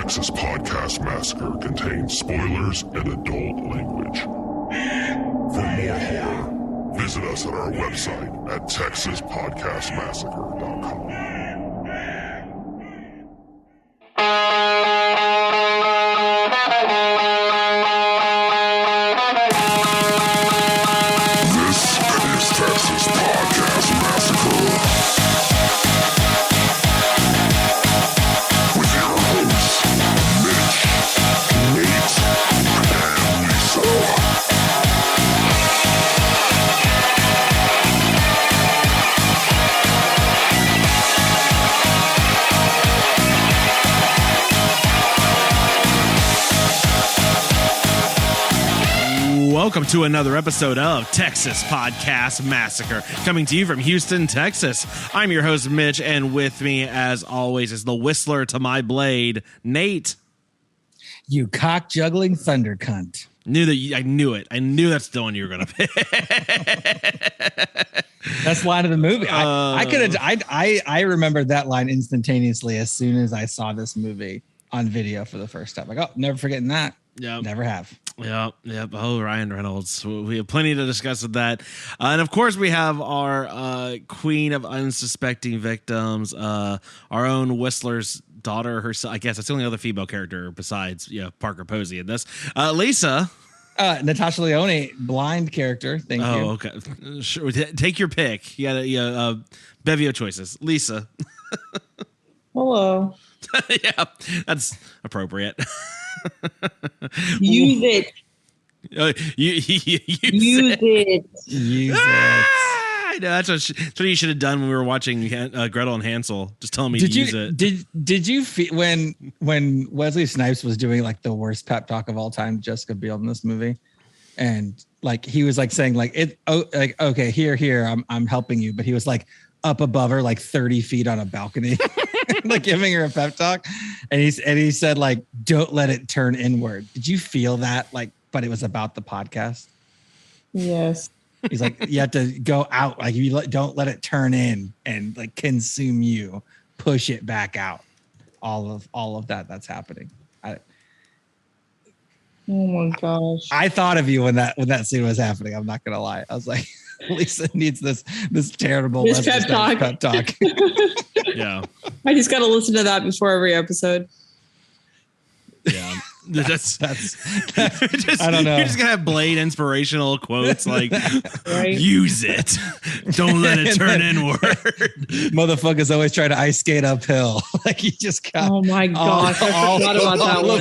Texas Podcast Massacre contains spoilers and adult language. For more horror, visit us at our website at texaspodcastmassacre.com. Welcome to another episode of Texas Podcast Massacre, coming to you from Houston, Texas. I'm your host, Mitch, and with me, as always, is the whistler to my blade, Nate. You cock-juggling thunder cunt. I knew it. I knew that's the one you were going to pick. That's the line of the movie. I remembered that line instantaneously as soon as I saw this movie on video for the first time. Like, oh, never forgetting that. Yeah, never have. Yep. Oh, Ryan Reynolds. We have plenty to discuss with that. And of course, we have our queen of unsuspecting victims, our own Whistler's daughter herself. I guess that's the only other female character besides Parker Posey in this. Lisa. Natasha Lyonne, blind character. Thank you. Oh, okay. Sure. Take your pick. You got bevy of choices. Lisa. Hello. Yeah, that's appropriate. Use it. Use it. I know, that's what you should have done when we were watching Gretel and Hansel. Just telling me use it. Did you feel when Wesley Snipes was doing like the worst pep talk of all time, Jessica Biel in this movie, and like he was like saying like okay, here I'm helping you, but he was like up above her like 30 feet on a balcony. Like giving her a pep talk, and he said like, don't let it turn inward. Did you feel that? Like, but it was about the podcast. Yes. He's like, you have to go out, like don't let it turn in and like consume you, push it back out. All of that's happening. Oh my gosh. I thought of you when that scene was happening. I'm not gonna lie. I was like, Lisa needs this terrible pep talk. Yeah. I just got to listen to that before every episode. Yeah. That's I don't know. You're just gonna have Blade inspirational quotes like right? Use it. Don't let it turn inward. Motherfuckers always try to ice skate uphill. Like you just got oh my gosh, I forgot about that one.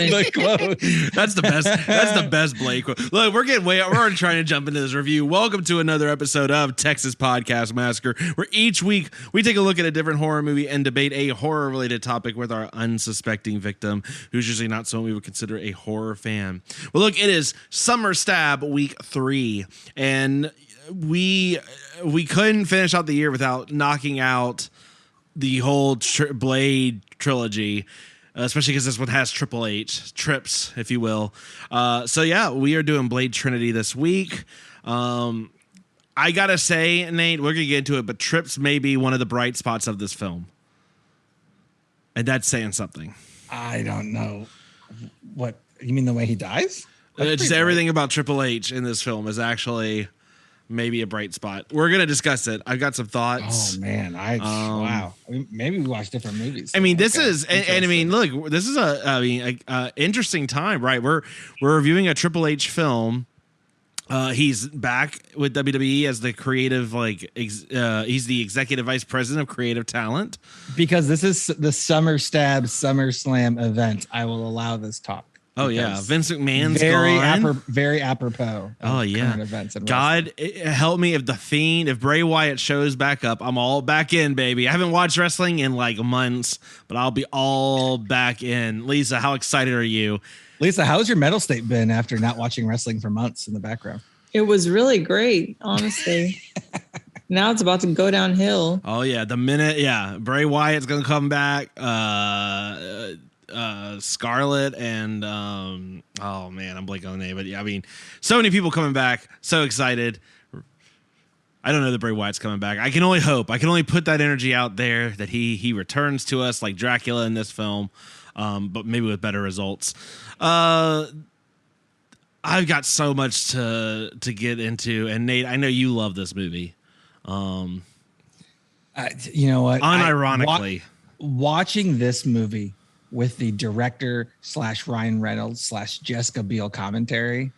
That's the best. That's the best Blade quote. Look, we're already trying to jump into this review. Welcome to another episode of Texas Podcast Massacre, where each week we take a look at a different horror movie and debate a horror related topic with our unsuspecting victim, who's usually not someone we would consider a horror fan. Well, look, it is SummerStab week 3, and we couldn't finish out the year without knocking out the whole Blade trilogy, especially because this one has Triple H, Trips, if you will. So yeah, we are doing Blade Trinity this week. I gotta say, Nate, we're gonna get into it, but Trips may be one of the bright spots of this film, and that's saying something. I don't know. What you mean, the way he dies? Just everything about Triple H in this film is actually maybe a bright spot. We're gonna discuss it. I've got some thoughts. Oh man, wow. Maybe we watch different movies. I mean, this is, and I mean, look, this is a interesting time, right? We're reviewing a Triple H film. He's back with WWE as the creative, he's the executive vice president of creative talent. Because this is the SummerStab SummerSlam event, I will allow this talk. Oh yeah, Vince McMahon's gone. Very apropos. Oh yeah, events and God help me if if Bray Wyatt shows back up, I'm all back in, baby. I haven't watched wrestling in like months, but I'll be all back in. Lisa, how excited are you? Lisa, how's your mental state been after not watching wrestling for months in the background? It was really great, honestly. Now it's about to go downhill. Oh yeah, Bray Wyatt's gonna come back. Scarlett and oh man, I'm blanking on the name, but yeah, I mean, so many people coming back. So excited. I don't know that Bray Wyatt's coming back. I can only hope. I can only put that energy out there that he returns to us like Dracula in this film, but maybe with better results. I've got so much to get into, and Nate, I know you love this movie. You know what? Unironically, watching this movie with the director / Ryan Reynolds / Jessica Biel commentary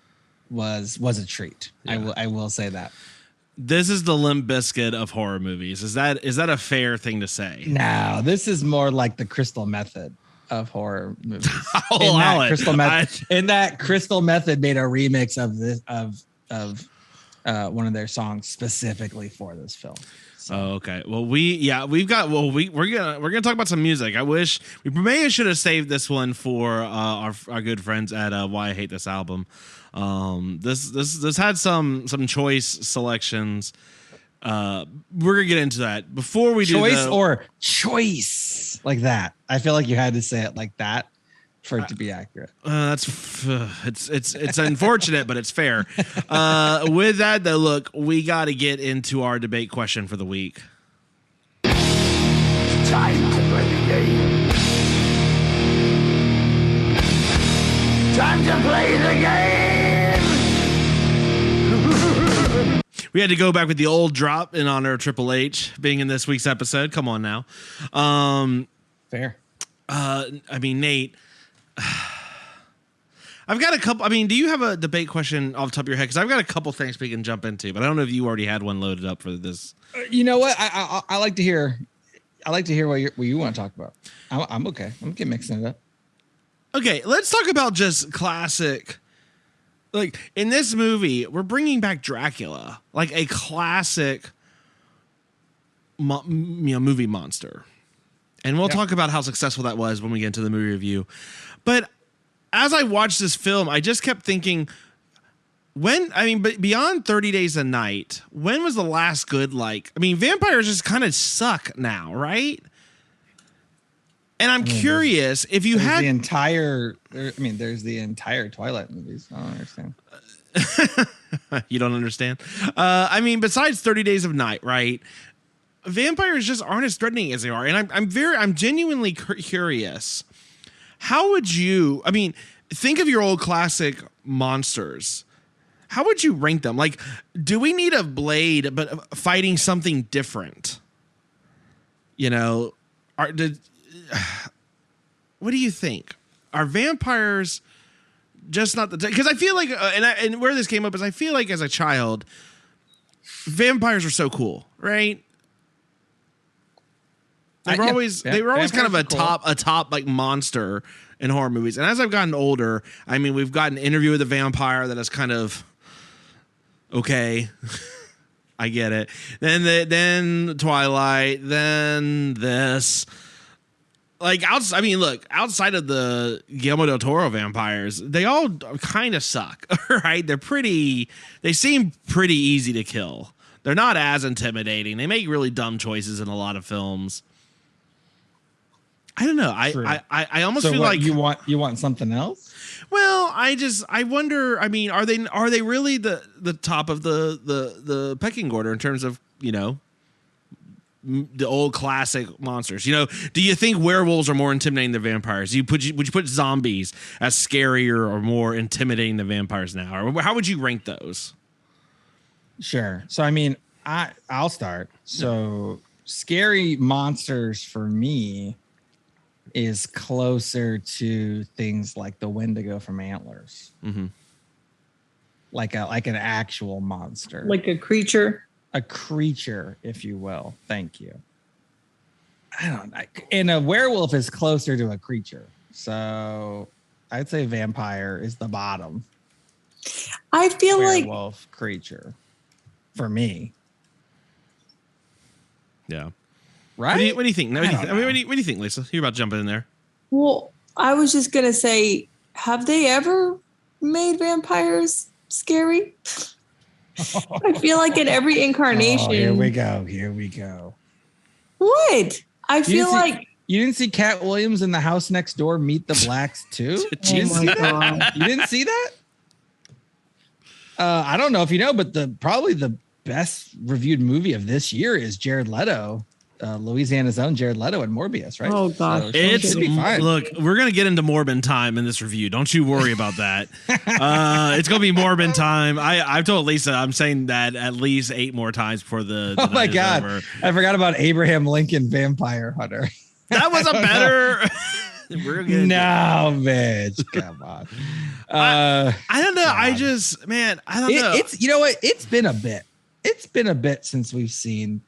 was a treat. Yeah. I will say that. This is the Limp Bizkit of horror movies. Is that a fair thing to say? No, this is more like the Crystal Method of horror movies. In that Crystal Method made a remix of this of one of their songs specifically for this film. So. Oh, okay. Well, we're gonna talk about some music. I wish we maybe should have saved this one for our good friends at Why I Hate This Album. This had some choice selections. We're gonna get into that before we do choice like that. I feel like you had to say it like that for it to be accurate. It's unfortunate, but it's fair. With that though, look, we got to get into our debate question for the week. Time to play the game. Time to play the game. We had to go back with the old drop in honor of Triple H being in this week's episode. Come on now. Fair. I mean, Nate, I've got a couple. I mean, do you have a debate question off the top of your head? Because I've got a couple things we can jump into, but I don't know if you already had one loaded up for this. You know what? I like to hear. I like to hear what you want to talk about. I'm okay. I'm okay mixing it up. Okay, let's talk about just classic. Like in this movie, we're bringing back Dracula, like a classic, movie monster, and we'll talk about how successful that was when we get into the movie review. But as I watched this film, I just kept thinking, but beyond 30 Days a Night, when was the last good, vampires just kind of suck now, right? And I'm curious if you had there's the entire Twilight movies. I don't understand. You don't understand? Besides 30 Days of Night, right? Vampires just aren't as threatening as they are. And I'm genuinely curious. How would you, think of your old classic monsters. How would you rank them? Like, do we need a Blade, but fighting something different? You know, what do you think? Are vampires just not the, because I feel like, and where this came up is I feel like as a child, vampires were so cool, right? They were always kind of a top like monster in horror movies. And as I've gotten older, we've got an Interview with a Vampire that is kind of okay. I get it. Then Twilight, then this. Outside of the Guillermo del Toro vampires, they all kind of suck, right? They seem pretty easy to kill. They're not as intimidating. They make really dumb choices in a lot of films. I don't know. I almost feel like you want something else. Well, I wonder. Are they really the top of the pecking order in terms of the old classic monsters? Do you think werewolves are more intimidating than vampires? Would you put zombies as scarier or more intimidating than vampires now, or how would you rank those? Sure. So I'll start. So scary monsters for me is closer to things like the Wendigo from Antlers. Mm-hmm. Like an actual monster. Like a creature? A creature, if you will. Thank you. I don't know. And a werewolf is closer to a creature. So I'd say vampire is the bottom. I feel werewolf creature for me. Yeah. Right? What do you think? What do you think, Lisa? You're about to jump in there. Well, I was just going to say, have they ever made vampires scary? I feel like in every incarnation. Here we go. What? I feel like. You didn't see Cat Williams in The House Next Door Meet the Blacks too? You didn't see that? I don't know if you know, but probably the best reviewed movie of this year is Jared Leto, Louisiana's own Jared Leto and Morbius, right? Oh, gosh. So It's should be fine. look, we're gonna get into Morbin time in this review. Don't you worry about that. It's gonna be Morbin time. I've told Lisa I'm saying that at least 8 more times before the Oh my night is God. over. I forgot about Abraham Lincoln Vampire Hunter. That was a better. We're gonna get into No, bitch. Come on. I don't know. I God. just, man, I don't know. It's, you know what? It's been a bit. It's been a bit since we've seen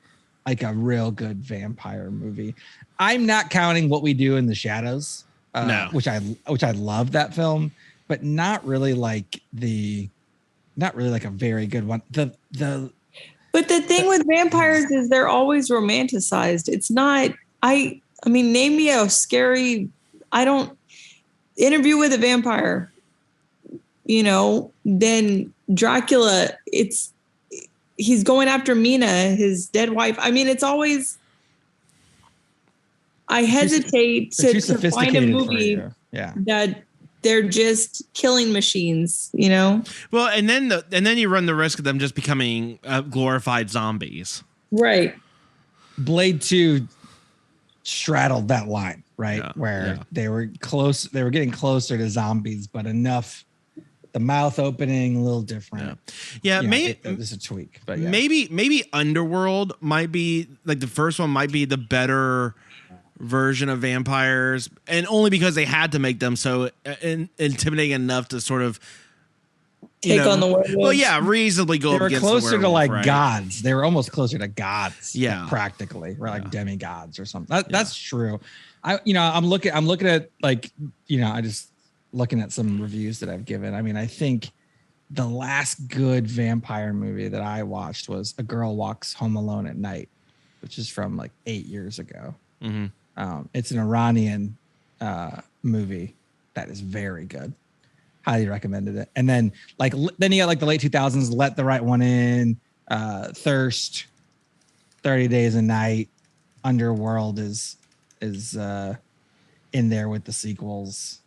like a real good vampire movie. I'm not counting What We Do in the Shadows, No. which I love that film, but not really like a very good one. But the thing with vampires is they're always romanticized. It's not. I mean, name me a scary. Interview with a Vampire. Then Dracula. He's going after Mina, his dead wife. I mean, it's always. I hesitate to find a movie that they're just killing machines. Well, and then you run the risk of them just becoming glorified zombies. Right. Blade 2 straddled that line, right? Yeah, Where they were getting closer to zombies, but enough. The mouth opening a little different. Yeah, maybe it's a tweak, but yeah. maybe Underworld might be like the first one might be the better version of vampires, and only because they had to make them so intimidating enough to sort of take on the werewolves. Well, yeah, reasonably go. They were against closer the to like right? gods. They were almost closer to gods. Yeah, practically, or like demigods or something. That's true. I'm looking at like I just looking at some reviews that I've given. I mean, I think the last good vampire movie that I watched was A Girl Walks Home Alone at Night, which is from like 8 years ago. Mm-hmm. It's an Iranian movie that is very good. Highly recommended it. And then you got like the late 2000s, Let the Right One In, Thirst, 30 Days a Night, Underworld is in there with the sequels.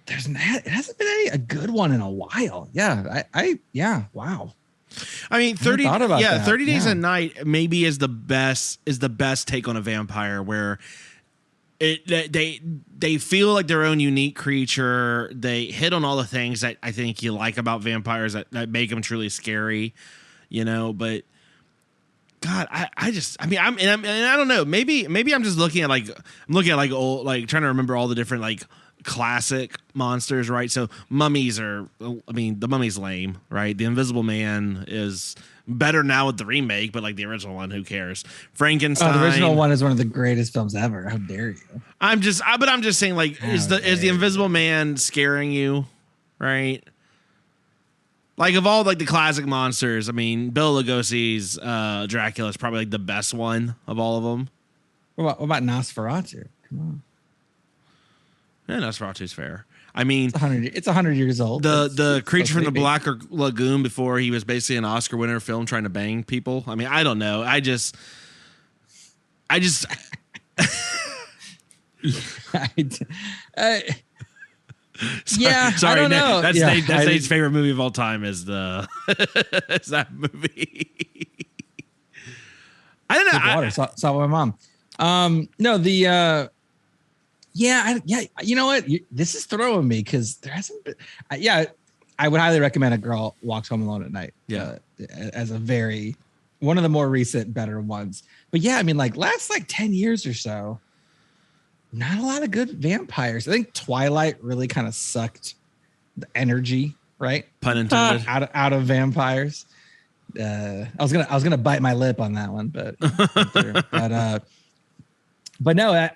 It hasn't been a good one in a while. Yeah, wow. I mean, 30 30 Days a Night maybe is the best take on a vampire, where they feel like their own unique creature. They hit on all the things that I think you like about vampires that make them truly scary, but God, I don't know. Maybe I'm just looking at old, like trying to remember all the different like classic monsters, right? So mummies the mummy's lame, right? The Invisible Man is better now with the remake, but like the original one, who cares? Frankenstein. The original one is one of the greatest films ever. How dare you? I'm just saying, like, is the Invisible Man scaring you, right? Like, of all like the classic monsters, I mean, Bela Lugosi's Dracula is probably like the best one of all of them. What about Nosferatu? Come on. Yeah, Nosferatu's fair. I mean, it's 100 years old. The creature from the Black Lagoon, before he was basically an Oscar winner film trying to bang people. I mean, I don't know. I just sorry, I don't know. That's Nate's favorite movie of all time is is that movie. I don't know. Water, saw my mom. No, the you know what? This is throwing me because there hasn't been. I would highly recommend A Girl Walks Home Alone at Night. Yeah, as one of the more recent, better ones. But yeah, I mean, like last 10 years or so, not a lot of good vampires. I think Twilight really kind of sucked the energy, right? Pun intended. Out of vampires. I was gonna bite my lip on that one, but no,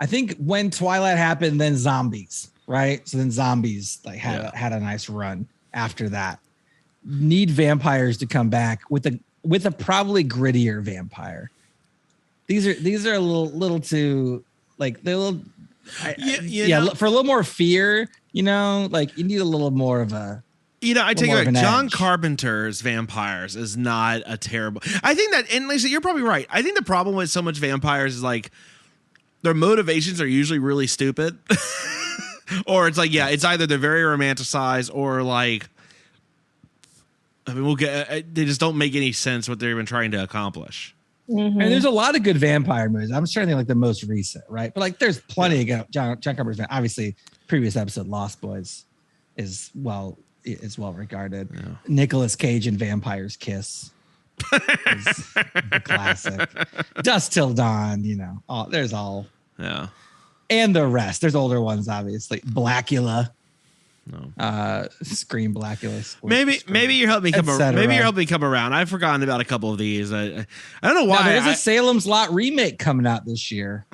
I think when Twilight happened, then zombies, right? So then zombies had a nice run after that. Need vampires to come back with a probably grittier vampire. These are a little too like they're a little for a little more fear. Like you need a little more of a. I take it back. John Carpenter's vampires is not a terrible. I think that, and Lisa, you're probably right. I think the problem with so much vampires is like their motivations are usually really stupid, or it's like it's either they're very romanticized or like I mean, we'll get. They just don't make any sense what they're even trying to accomplish. And there's a lot of good vampire movies. I'm just trying to think like the most recent, right? But like, there's plenty of good. John Carpenter's obviously previous episode Lost Boys is well regarded. Yeah. Nicolas Cage and Vampire's Kiss is a classic. Dusk Till Dawn, there's all. Yeah. And the rest. There's older ones, obviously. Blackula. No. Scream Blackula. Maybe you're helping me come around. Maybe you're helping me come around. I've forgotten about a couple of these. I don't know why. There's a Salem's Lot remake coming out this year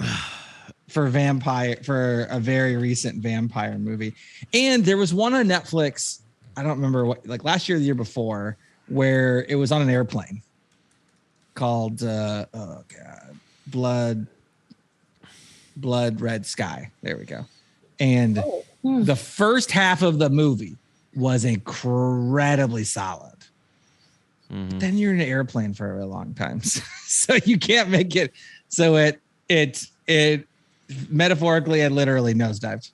for a very recent vampire movie. And there was one on Netflix. I don't remember what, like last year or the year before, where it was on an airplane called Blood Red Sky. There we go. And the first half of the movie was incredibly solid. But then you're in an airplane for a long time. So you can't make it. So it metaphorically and literally nosedived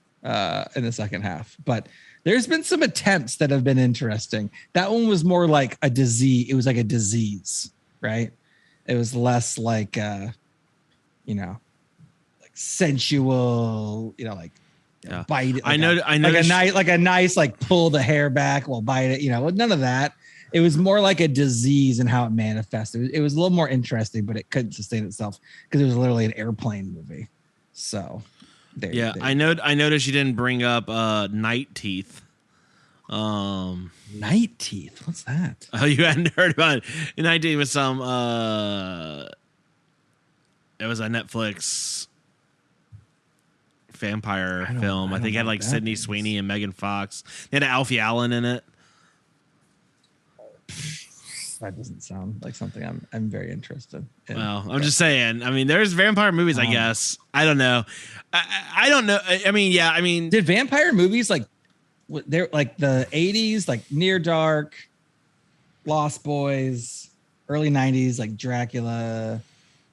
in the second half. But there's been some attempts that have been interesting. That one was more like a disease. It was like a disease, right? It was less like, like sensual, bite it. Like a nice, like pull the hair back while bite it, none of that. It was more like a disease and how it manifested. It was a little more interesting, but it couldn't sustain itself because it was literally an airplane movie. So I noticed you didn't bring up Night Teeth. Night Teeth? What's that? Oh, you hadn't heard about it. Night Teeth was some it was a Netflix vampire film. I think it had like Sydney Sweeney and Megan Fox. They had Alfie Allen in it. That doesn't sound like something I'm very interested in. Well, I'm just saying. I mean, there's vampire movies, I guess. I don't know. I don't know. I mean, did vampire movies like they're like the 80s, like Near Dark, Lost Boys, early 90s, like Dracula,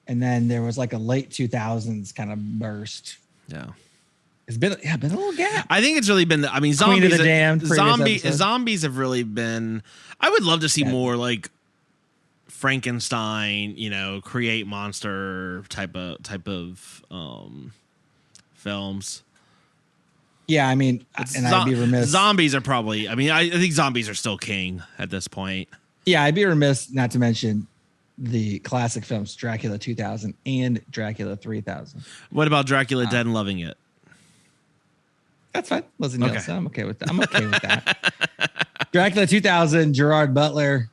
and then there was like a late 2000s kind of burst. Yeah. It's been a little gap. I think it's really been. Zombies. Zombies have really been. I would love to see more like Frankenstein, create monster type of films. Yeah, I mean, I'd be remiss. Zombies are probably. I mean, I think zombies are still king at this point. Yeah, I'd be remiss not to mention the classic films Dracula 2000 and Dracula 3000. What about Dracula Dead and Loving It? That's fine. Leslie Nielsen. I'm okay with that. I'm okay with that. Dracula 2000, Gerard Butler,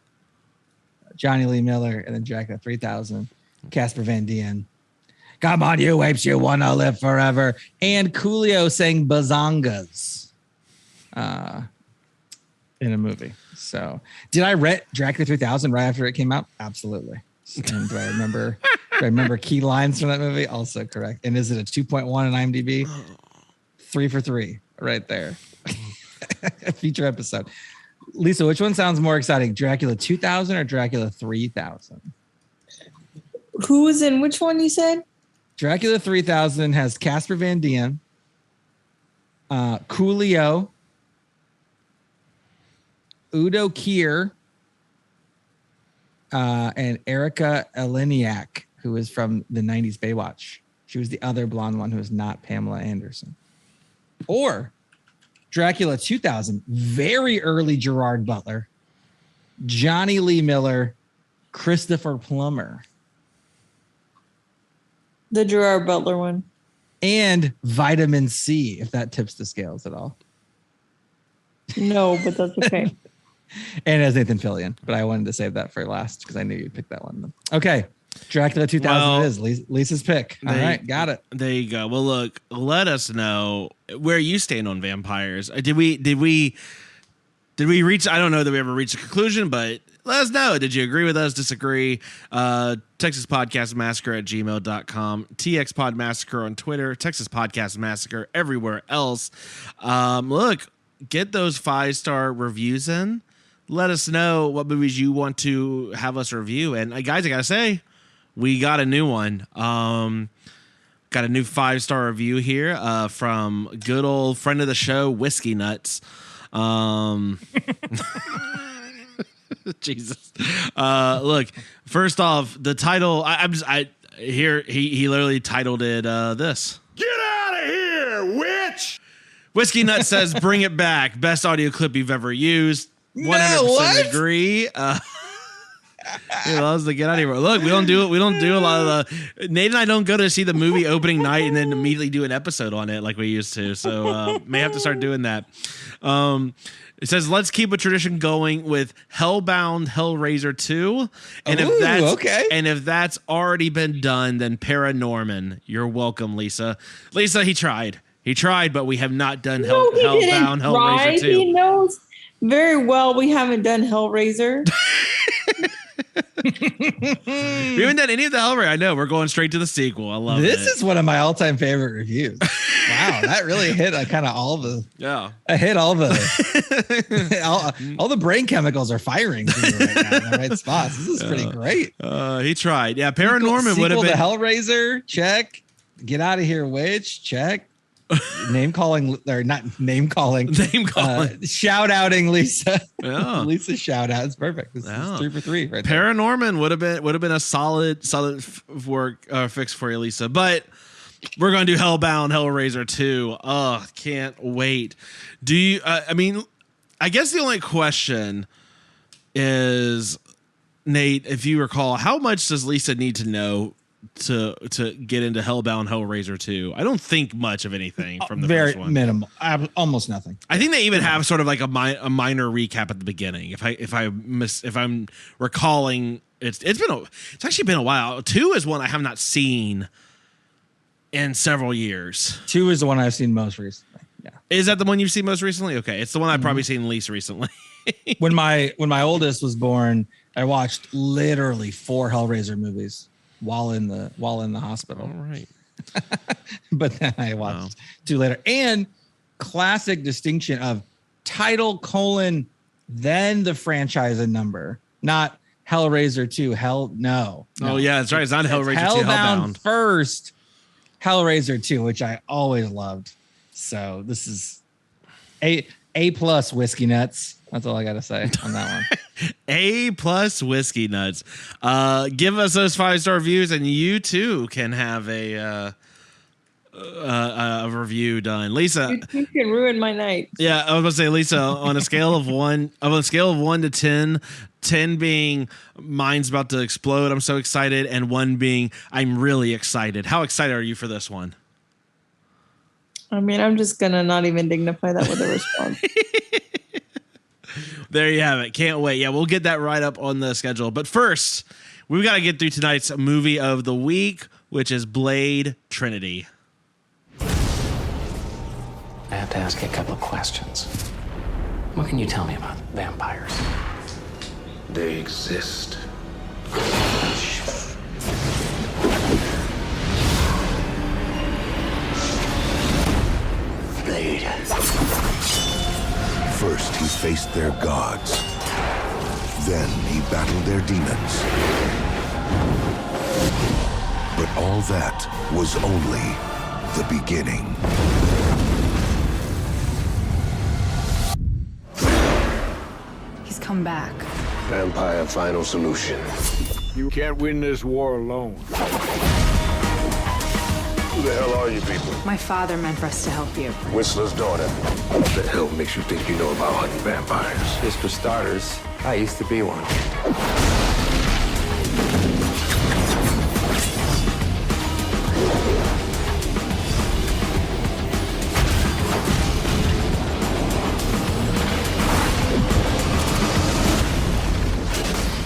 Johnny Lee Miller, and then Dracula 3000, Casper Van Dien. Come on, you apes, you want to live forever. And Coolio sang Bazongas in a movie. So did I rent Dracula 3000 right after it came out? Absolutely. And do I remember key lines from that movie? Also correct. And is it a 2.1 on IMDb? 3 for 3 right there. A feature episode. Lisa, which one sounds more exciting? Dracula 2000 or Dracula 3000? Who was in which one you said? Dracula 3000 has Casper Van Dien, Coolio, Udo Kier, and Erica Eleniak, who is from the 90s Baywatch. She was the other blonde one who was not Pamela Anderson. Or Dracula 2000, very early Gerard Butler, Johnny Lee Miller, Christopher Plummer. The Gerard Butler one. And Vitamin C, if that tips the scales at all. No, but that's okay. And as Nathan Fillion, but I wanted to save that for last because I knew you'd pick that one. Okay. Dracula 2000 is Lisa's pick. All right, got it. There you go. Well, look, let us know where you stand on vampires. Did we reach? I don't know that we ever reached a conclusion, but let us know. Did you agree with us? Disagree? Texas Podcast Massacre at gmail.com, TX Pod Massacre on Twitter, Texas Podcast Massacre everywhere else. Look, get those 5-star reviews in. Let us know what movies you want to have us review. And guys, I gotta say, we got a new one. Got a new 5-star review here from good old friend of the show, Whiskey Nuts. Jesus. Look, first off, the title. He literally titled it this. Get out of here, witch! Whiskey Nut says, "Bring it back." Best audio clip you've ever used. 100% agree. He loves to get out of here. Look, we don't do it. We don't do a lot of the. Nate and I don't go to see the movie opening night and then immediately do an episode on it like we used to. So may have to start doing that. It says, "Let's keep a tradition going with Hellbound Hellraiser 2." And if that's already been done, then Paranorman. You're welcome, Lisa. Lisa, he tried. He tried, but we have not done Hellbound Hellraiser 2. He knows very well we haven't done Hellraiser. We haven't done any of the Hellraiser. I know. We're going straight to the sequel. I love this. This is one of my all-time favorite reviews. Wow, that really hit kind of all the. Yeah, I hit all the. all the brain chemicals are firing for you right now in the right spots. This is pretty great. He tried. Yeah, Paranorman would have been. The Hellraiser, check. Get out of here, witch, check. Name calling or not name calling. Shout outing Lisa. Yeah. Lisa shout out. It's perfect. This is 3 for 3 right there. Paranorman would have been a solid fix for you, Lisa. But we're gonna do Hellbound Hellraiser 2. Oh, can't wait. Do you I guess the only question is, Nate, if you recall, how much does Lisa need to know to get into Hellbound Hellraiser 2? I don't think much of anything from the very first one. Minimal, almost nothing. I think they even have sort of like a minor recap at the beginning. If I'm recalling, it's actually been a while. 2 is one I have not seen in several years. 2 is the one I've seen most recently. Yeah, is that the one you've seen most recently? Okay, it's the one I've probably seen least recently. when my oldest was born, I watched literally 4 Hellraiser movies while in the hospital. All right. But then I watched 2 later. And classic distinction of title : then the franchise and number. Not Hellraiser 2. No. Oh yeah, that's right. It's not Hellraiser 2. Hellbound first. Hellraiser 2, which I always loved. So this is A+ Whiskey Nuts. That's all I got to say on that one. A+ Whiskey Nuts. Give us those 5-star reviews, and you too can have a review done. Lisa, you can ruin my night. Yeah, I was gonna say, Lisa, on a scale of 1 to 10, 10 being mine's about to explode, I'm so excited, and 1 being I'm really excited. How excited are you for this one? I mean, I'm just gonna not even dignify that with a response. There you have it. Can't wait. Yeah, we'll get that right up on the schedule. But first, we've got to get through tonight's movie of the week, which is Blade Trinity. I have to ask you a couple of questions. What can you tell me about vampires? They exist. Blade. First, he faced their gods. Then he battled their demons. But all that was only the beginning. He's come back. Vampire final solution. You can't win this war alone. Who the hell are you people? My father meant for us to help you. Whistler's daughter. What the hell makes you think you know about hunting vampires? Just for starters, I used to be one.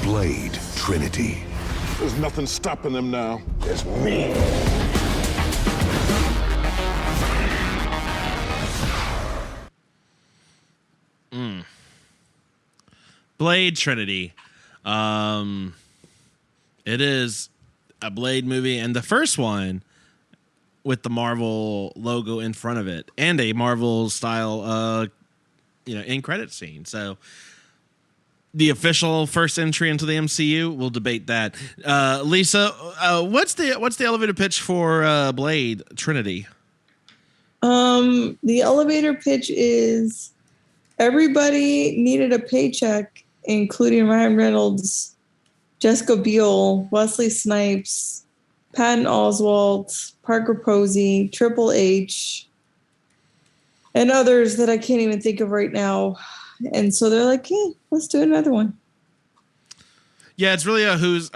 Blade Trinity. There's nothing stopping them now. It's me. Blade Trinity. It is a Blade movie, and the first one with the Marvel logo in front of it, and a Marvel style, end credit scene. So the official first entry into the MCU, we'll debate that. Lisa, what's the elevator pitch for Blade Trinity? The elevator pitch is everybody needed a paycheck including Ryan Reynolds, Jessica Biel, Wesley Snipes, Patton Oswalt, Parker Posey, Triple H, and others that I can't even think of right now. And so they're like, "Hey, let's do another one." Yeah, it's really a who's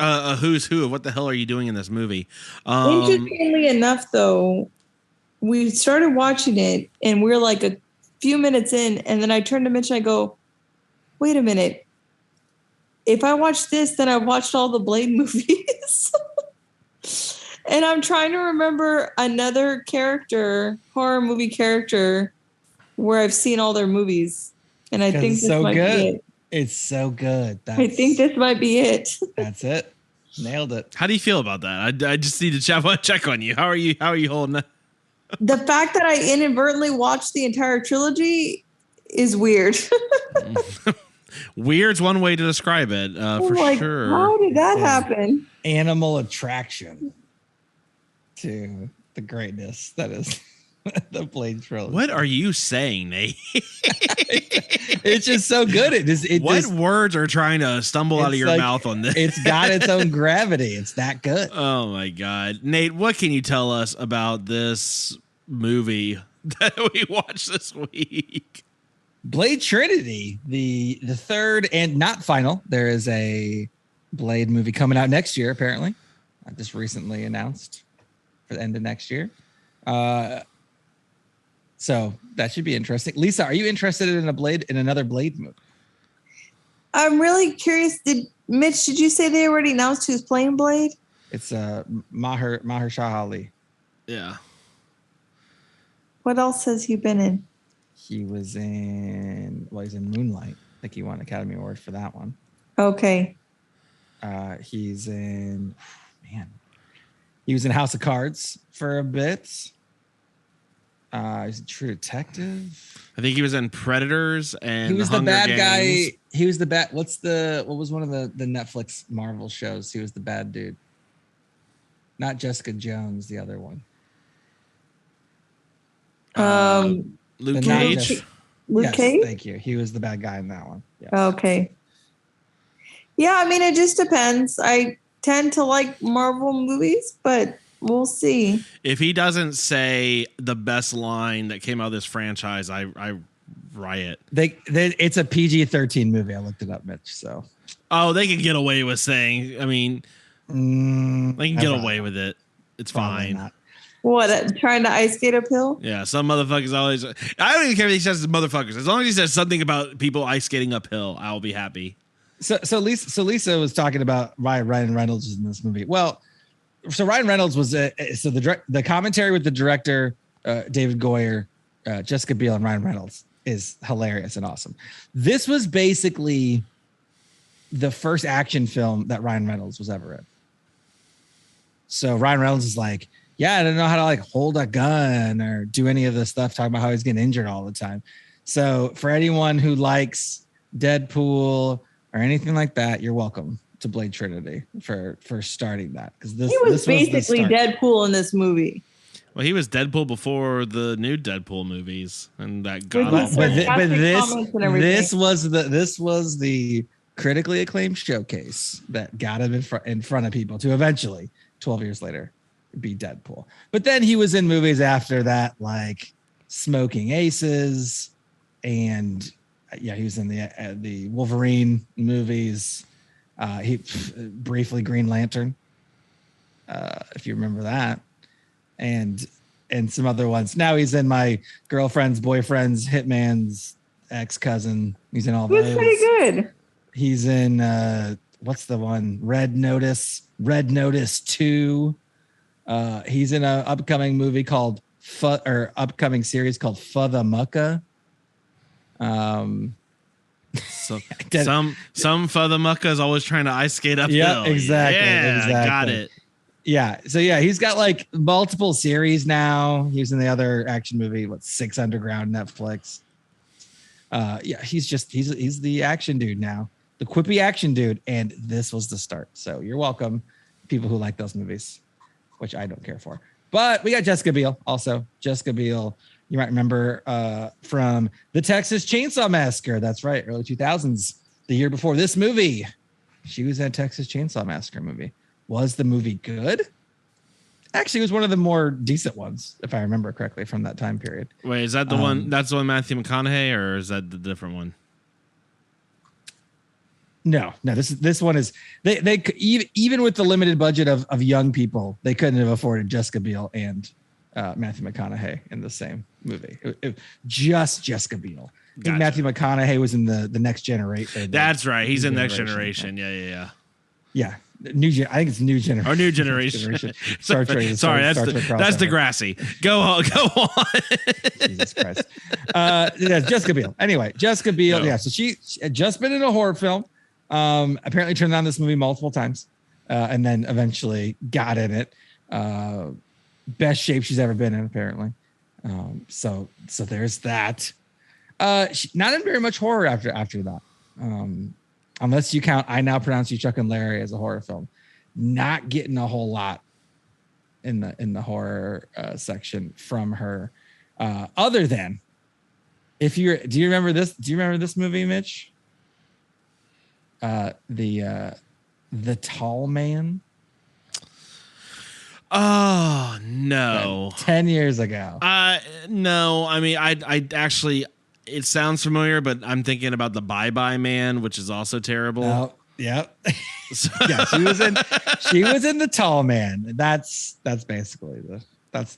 who of what the hell are you doing in this movie? Interestingly enough, though, we started watching it and we're like a few minutes in, and then I turned to Mitch and I go, "Wait a minute. If I watch this, then I watched all the Blade movies." And I'm trying to remember another horror movie character, where I've seen all their movies. And I think this might be it. It's so good. I think this might be it. That's it. Nailed it. How do you feel about that? I just need to check on you. How are you holding up? The fact that I inadvertently watched the entire trilogy is weird. Weird's one way to describe it, for sure. How did that happen? Animal attraction to the greatness that is the Blade trilogy. What are you saying, Nate? It's just so good. What words are trying to stumble out of your mouth on this? It's got its own gravity. It's that good. Oh my God. Nate, what can you tell us about this movie that we watched this week? Blade Trinity, the third and not final. There is a Blade movie coming out next year, apparently. Just recently announced for the end of next year. So that should be interesting. Lisa, are you interested in another Blade movie? I'm really curious. Did you say they already announced who's playing Blade? It's Mahershala Ali. Yeah. What else has he been in? He's in Moonlight. I think he won an Academy Award for that one. Okay. He was in House of Cards for a bit. He's a True Detective. I think he was in Predators and he was the the bad Games. guy. He was the bad. What was one of the Netflix Marvel shows? He was the bad dude. Not Jessica Jones, the other one. Luke Cage. Luke Cage? Thank you. He was the bad guy in that one. Yes. Okay. Yeah, I mean, it just depends. I tend to like Marvel movies, but we'll see. If he doesn't say the best line that came out of this franchise, I riot. It's a PG-13 movie. I looked it up, Mitch. So. Oh, they can get away with saying. I mean, they can get away with it. It's fine. Not. What, trying to ice skate uphill? Yeah, some motherfuckers always. I don't even care if he says motherfuckers. As long as he says something about people ice skating uphill, I'll be happy. So Lisa was talking about Ryan Reynolds in this movie. Well, so Ryan Reynolds was the commentary with the director David Goyer, Jessica Biel, and Ryan Reynolds is hilarious and awesome. This was basically the first action film that Ryan Reynolds was ever in. So Ryan Reynolds is like, yeah, I don't know how to like hold a gun or do any of this stuff, talking about how he's getting injured all the time. So for anyone who likes Deadpool or anything like that, you're welcome to Blade Trinity for starting that. Because he was basically Deadpool in this movie. Well, he was Deadpool before the new Deadpool movies, and that but this was the critically acclaimed showcase that got him in front of people to eventually 12 years later be Deadpool. But then he was in movies after that, like Smoking Aces, and he was in the Wolverine movies. He briefly Green Lantern, if you remember that, and some other ones. Now he's in my girlfriend's boyfriend's hitman's ex-cousin. He's in all those. He was pretty good. He's in what's the one? Red Notice 2. He's in an upcoming movie called upcoming series called Fudha Mucka. So some Fudha Mucka is always trying to ice skate uphill. Yeah, exactly. Yeah, exactly. Got it. Yeah. So he's got like multiple series now. He was in the other action movie, Six Underground, Netflix. He's the action dude now, the quippy action dude, and this was the start. So you're welcome, people who like those movies, which I don't care for. But we got Jessica Biel also. Jessica Biel, you might remember from the Texas Chainsaw Massacre. That's right, early 2000s the year before this movie, she was in a Texas Chainsaw Massacre movie. Was the movie good? Actually, it was one of the more decent ones, if I remember correctly, from that time period. Wait, is that the one? That's the one Matthew McConaughey, or is that the different one? No. This one is they even with the limited budget of young people, they couldn't have afforded Jessica Biel and Matthew McConaughey in the same movie. Just Jessica Biel. I think Matthew McConaughey was in the Next Generation. That's right. He's in Next Generation. Yeah. I think it's New Generation. Or New Generation. Star Trek. Sorry, that's Degrassi. Go on. Jesus Christ. Jessica Biel. Anyway, Jessica Biel. Yeah. So she had just been in a horror film. Apparently turned on this movie multiple times, and then eventually got in it. Best shape she's ever been in, apparently. So there's that. Not in very much horror after that. Unless you count I Now Pronounce You Chuck and Larry as a horror film. Not getting a whole lot in the horror section from her. Other than do you remember this? Do you remember this movie, Mitch? The Tall Man. Oh no! 10 years ago. No. I mean, I actually. It sounds familiar, but I'm thinking about the Bye Bye Man, which is also terrible. Oh, yeah. Yeah, she was in the Tall Man. That's basically that's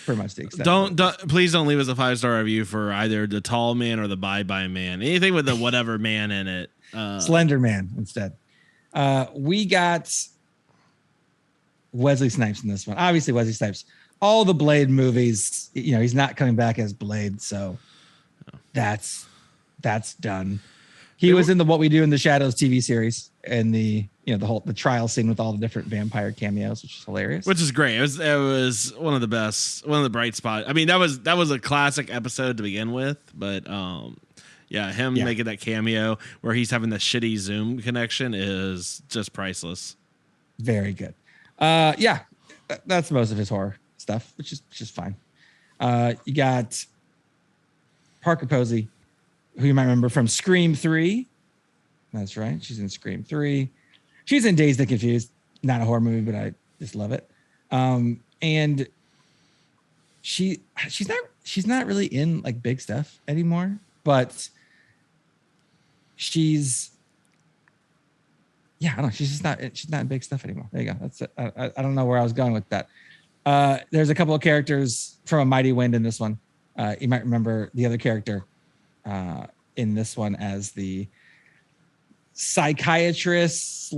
pretty much the extent. Please don't leave us a 5-star review for either the Tall Man or the Bye Bye Man. Anything with the whatever man in it. Slender Man instead. We got Wesley Snipes in this one. Obviously, Wesley Snipes. All the Blade movies, he's not coming back as Blade, so that's done. He was in the What We Do in the Shadows TV series and the trial scene with all the different vampire cameos, which is hilarious. Which is great. It was one of the best, one of the bright spots. I mean, that was a classic episode to begin with, but making that cameo where he's having the shitty Zoom connection is just priceless. Very good. That's most of his horror stuff, which is just fine. You got Parker Posey, who you might remember from Scream 3. That's right. She's in Scream 3. She's in Dazed and Confused. Not a horror movie, but I just love it. And she's not really in like big stuff anymore, but she's I don't know. She's not in big stuff anymore. There you go. That's it. I don't know where I was going with that. There's a couple of characters from A Mighty Wind in this one. You might remember the other character in this one as the psychiatrist /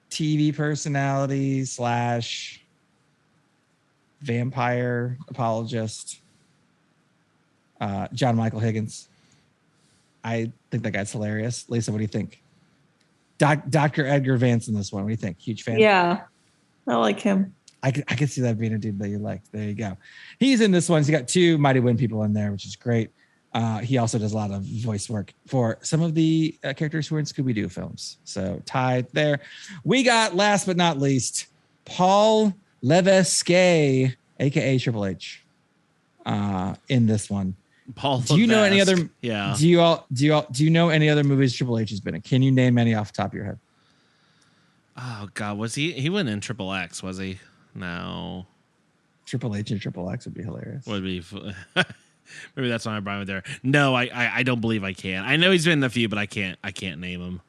TV personality / vampire apologist, John Michael Higgins. I think that guy's hilarious. Lisa, what do you think? Dr. Edgar Vance in this one. What do you think? Huge fan? Yeah, I like him. I could see that being a dude that you like. There you go. He's in this one. He's got 2 Mighty Wind people in there, which is great. He also does a lot of voice work for some of the characters who are in Scooby-Doo films. So tied there. We got, last but not least, Paul Levesque, aka Triple H, in this one. Paul. Do you know any other? Yeah. Do you know any other movies Triple H has been in? Can you name any off the top of your head? Oh God, was he went in Triple X? Was he? No. Triple H and Triple X would be hilarious. Would be. Maybe that's why I brought him there. No, I don't believe I can. I know he's been in a few, but I can't name him.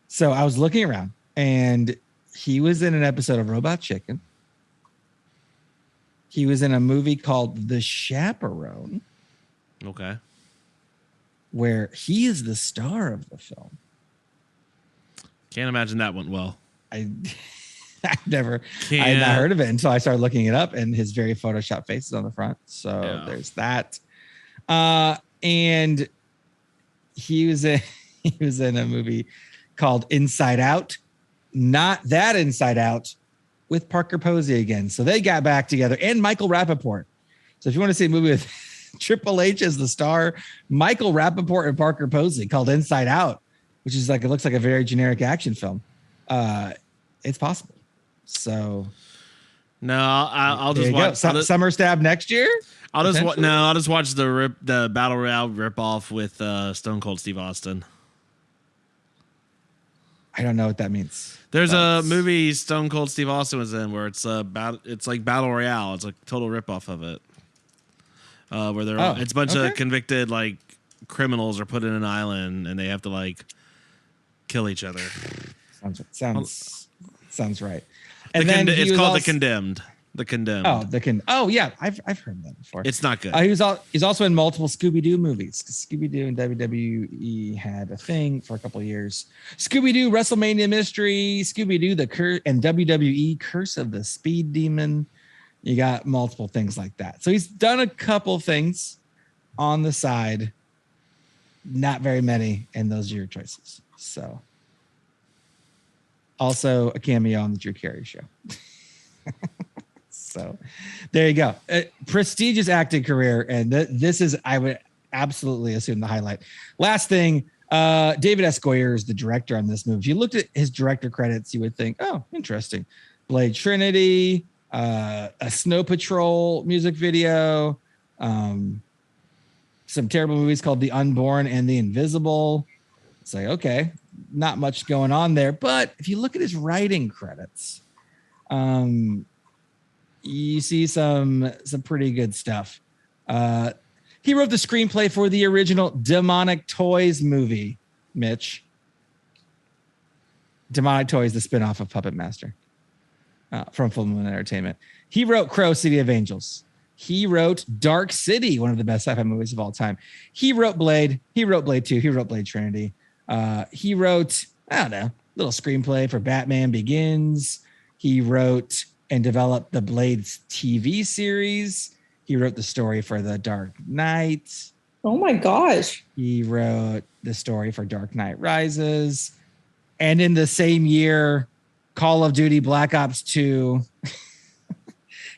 So I was looking around, and he was in an episode of Robot Chicken. He was in a movie called The Chaperone. Okay. Where he is the star of the film. Can't imagine that went well. I had not heard of it until I started looking it up, and his very Photoshop face is on the front. So there's that. And he was in a movie called Inside Out. Not that Inside Out, with Parker Posey again. So they got back together, and Michael Rappaport. So if you want to see a movie with Triple H as the star, Michael Rappaport and Parker Posey, called Inside Out, which is it looks like a very generic action film. It's possible. So no, I'll just watch. SummerStab next year. I'll just watch the Battle Royale ripoff with Stone Cold Steve Austin. I don't know what that means. There's a movie Stone Cold Steve Austin was in where it's like Battle Royale. It's a total ripoff of it. Where it's a bunch of convicted like criminals are put in an island and they have to like kill each other. Sounds right. And then it's called The Condemned. The Condemned. Yeah, I've heard that before. It's not good. He's also in multiple Scooby-Doo movies. Scooby-Doo and WWE had a thing for a couple of years. Scooby-Doo WrestleMania Mystery, Scooby-Doo and WWE Curse of the Speed Demon. You got multiple things like that. So he's done a couple things on the side. Not very many, and those are your choices. So also a cameo on the Drew Carey show. So there you go. Prestigious acting career. And this is, I would absolutely assume, the highlight. Last thing, David S. Goyer is the director on this movie. If you looked at his director credits, you would think, oh, interesting. Blade Trinity, a Snow Patrol music video, some terrible movies called The Unborn and The Invisible. It's like, okay, not much going on there. But if you look at his writing credits, you see some pretty good stuff. He wrote the screenplay for the original Demonic Toys movie, Mitch. Demonic Toys, the spinoff of Puppet Master from Full Moon Entertainment. He wrote Crow, City of Angels. He wrote Dark City, one of the best sci-fi movies of all time. He wrote Blade. He wrote Blade 2. He wrote Blade Trinity. He wrote, I don't know, little screenplay for Batman Begins. He wrote and developed the Blades TV series. He wrote the story for The Dark Knight. Oh my gosh. He wrote the story for Dark Knight Rises. And in the same year, Call of Duty Black Ops 2.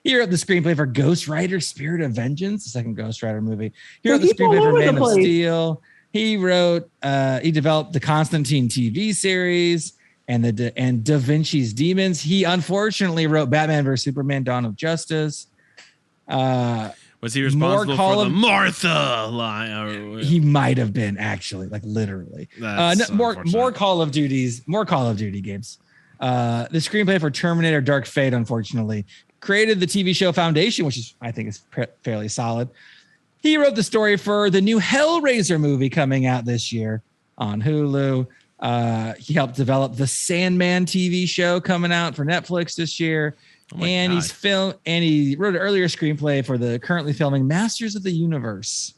He wrote the screenplay for Ghost Rider Spirit of Vengeance, the second Ghost Rider movie. He wrote the screenplay for Man of Steel. He developed the Constantine TV series and Da Vinci's Demons. He unfortunately wrote Batman vs Superman: Dawn of Justice. Was he responsible for the Martha line? He might have been, actually, like literally. More Call of Duty games. The screenplay for Terminator: Dark Fate, unfortunately, created the TV show Foundation, which I think is fairly solid. He wrote the story for the new Hellraiser movie coming out this year on Hulu. He helped develop the Sandman TV show coming out for Netflix this year. And he wrote an earlier screenplay for the currently filming Masters of the Universe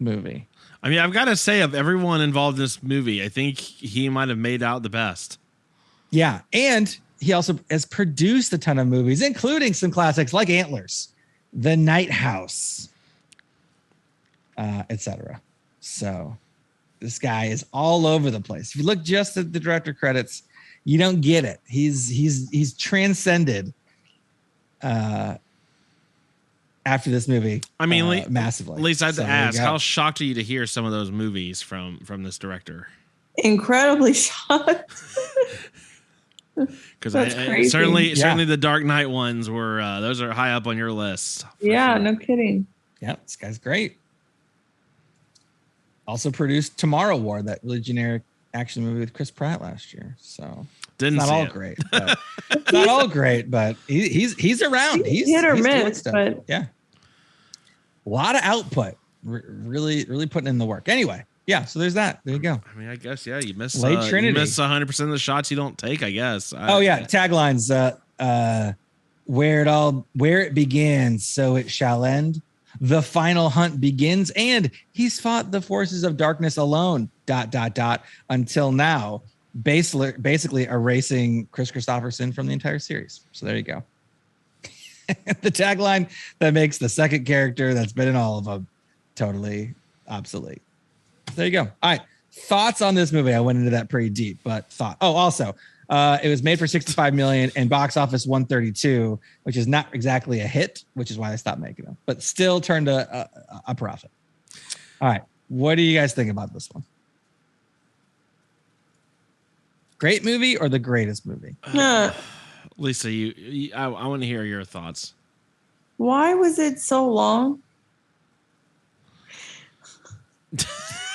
movie. I mean, I've got to say, of everyone involved in this movie, I think he might have made out the best. Yeah. And he also has produced a ton of movies, including some classics like Antlers, The Night House, etc. So this guy is all over the place. If you look just at the director credits, you don't get it. He's transcended after this movie. I mean, massively. At least I have to ask, how shocked are you to hear some of those movies from this director? Incredibly shocked. Because certainly the Dark Knight ones were those are high up on your list. Yeah, sure. No kidding. Yeah, this guy's great. Also produced Tomorrow War, that really generic action movie with Chris Pratt last year. So didn't not all great. But not all great, but he's around. He's hit or miss, but yeah, a lot of output. Really putting in the work. Anyway. Yeah, so there's that. There you go. I mean, I guess, yeah, you miss Blade Trinity. You miss 100% of the shots you don't take, I guess. Taglines. Where it begins, so it shall end. The final hunt begins, and he's fought the forces of darkness alone, ... until now, basically erasing Chris Christopherson from the entire series. So there you go. The tagline that makes the second character that's been in all of them totally obsolete. There you go. All right. Thoughts on this movie? I went into that pretty deep, but also, it was made for $65 million and box office 132, which is not exactly a hit, which is why they stopped making them, but still turned a profit. All right. What do you guys think about this one? Great movie or the greatest movie? Lisa, I want to hear your thoughts. Why was it so long?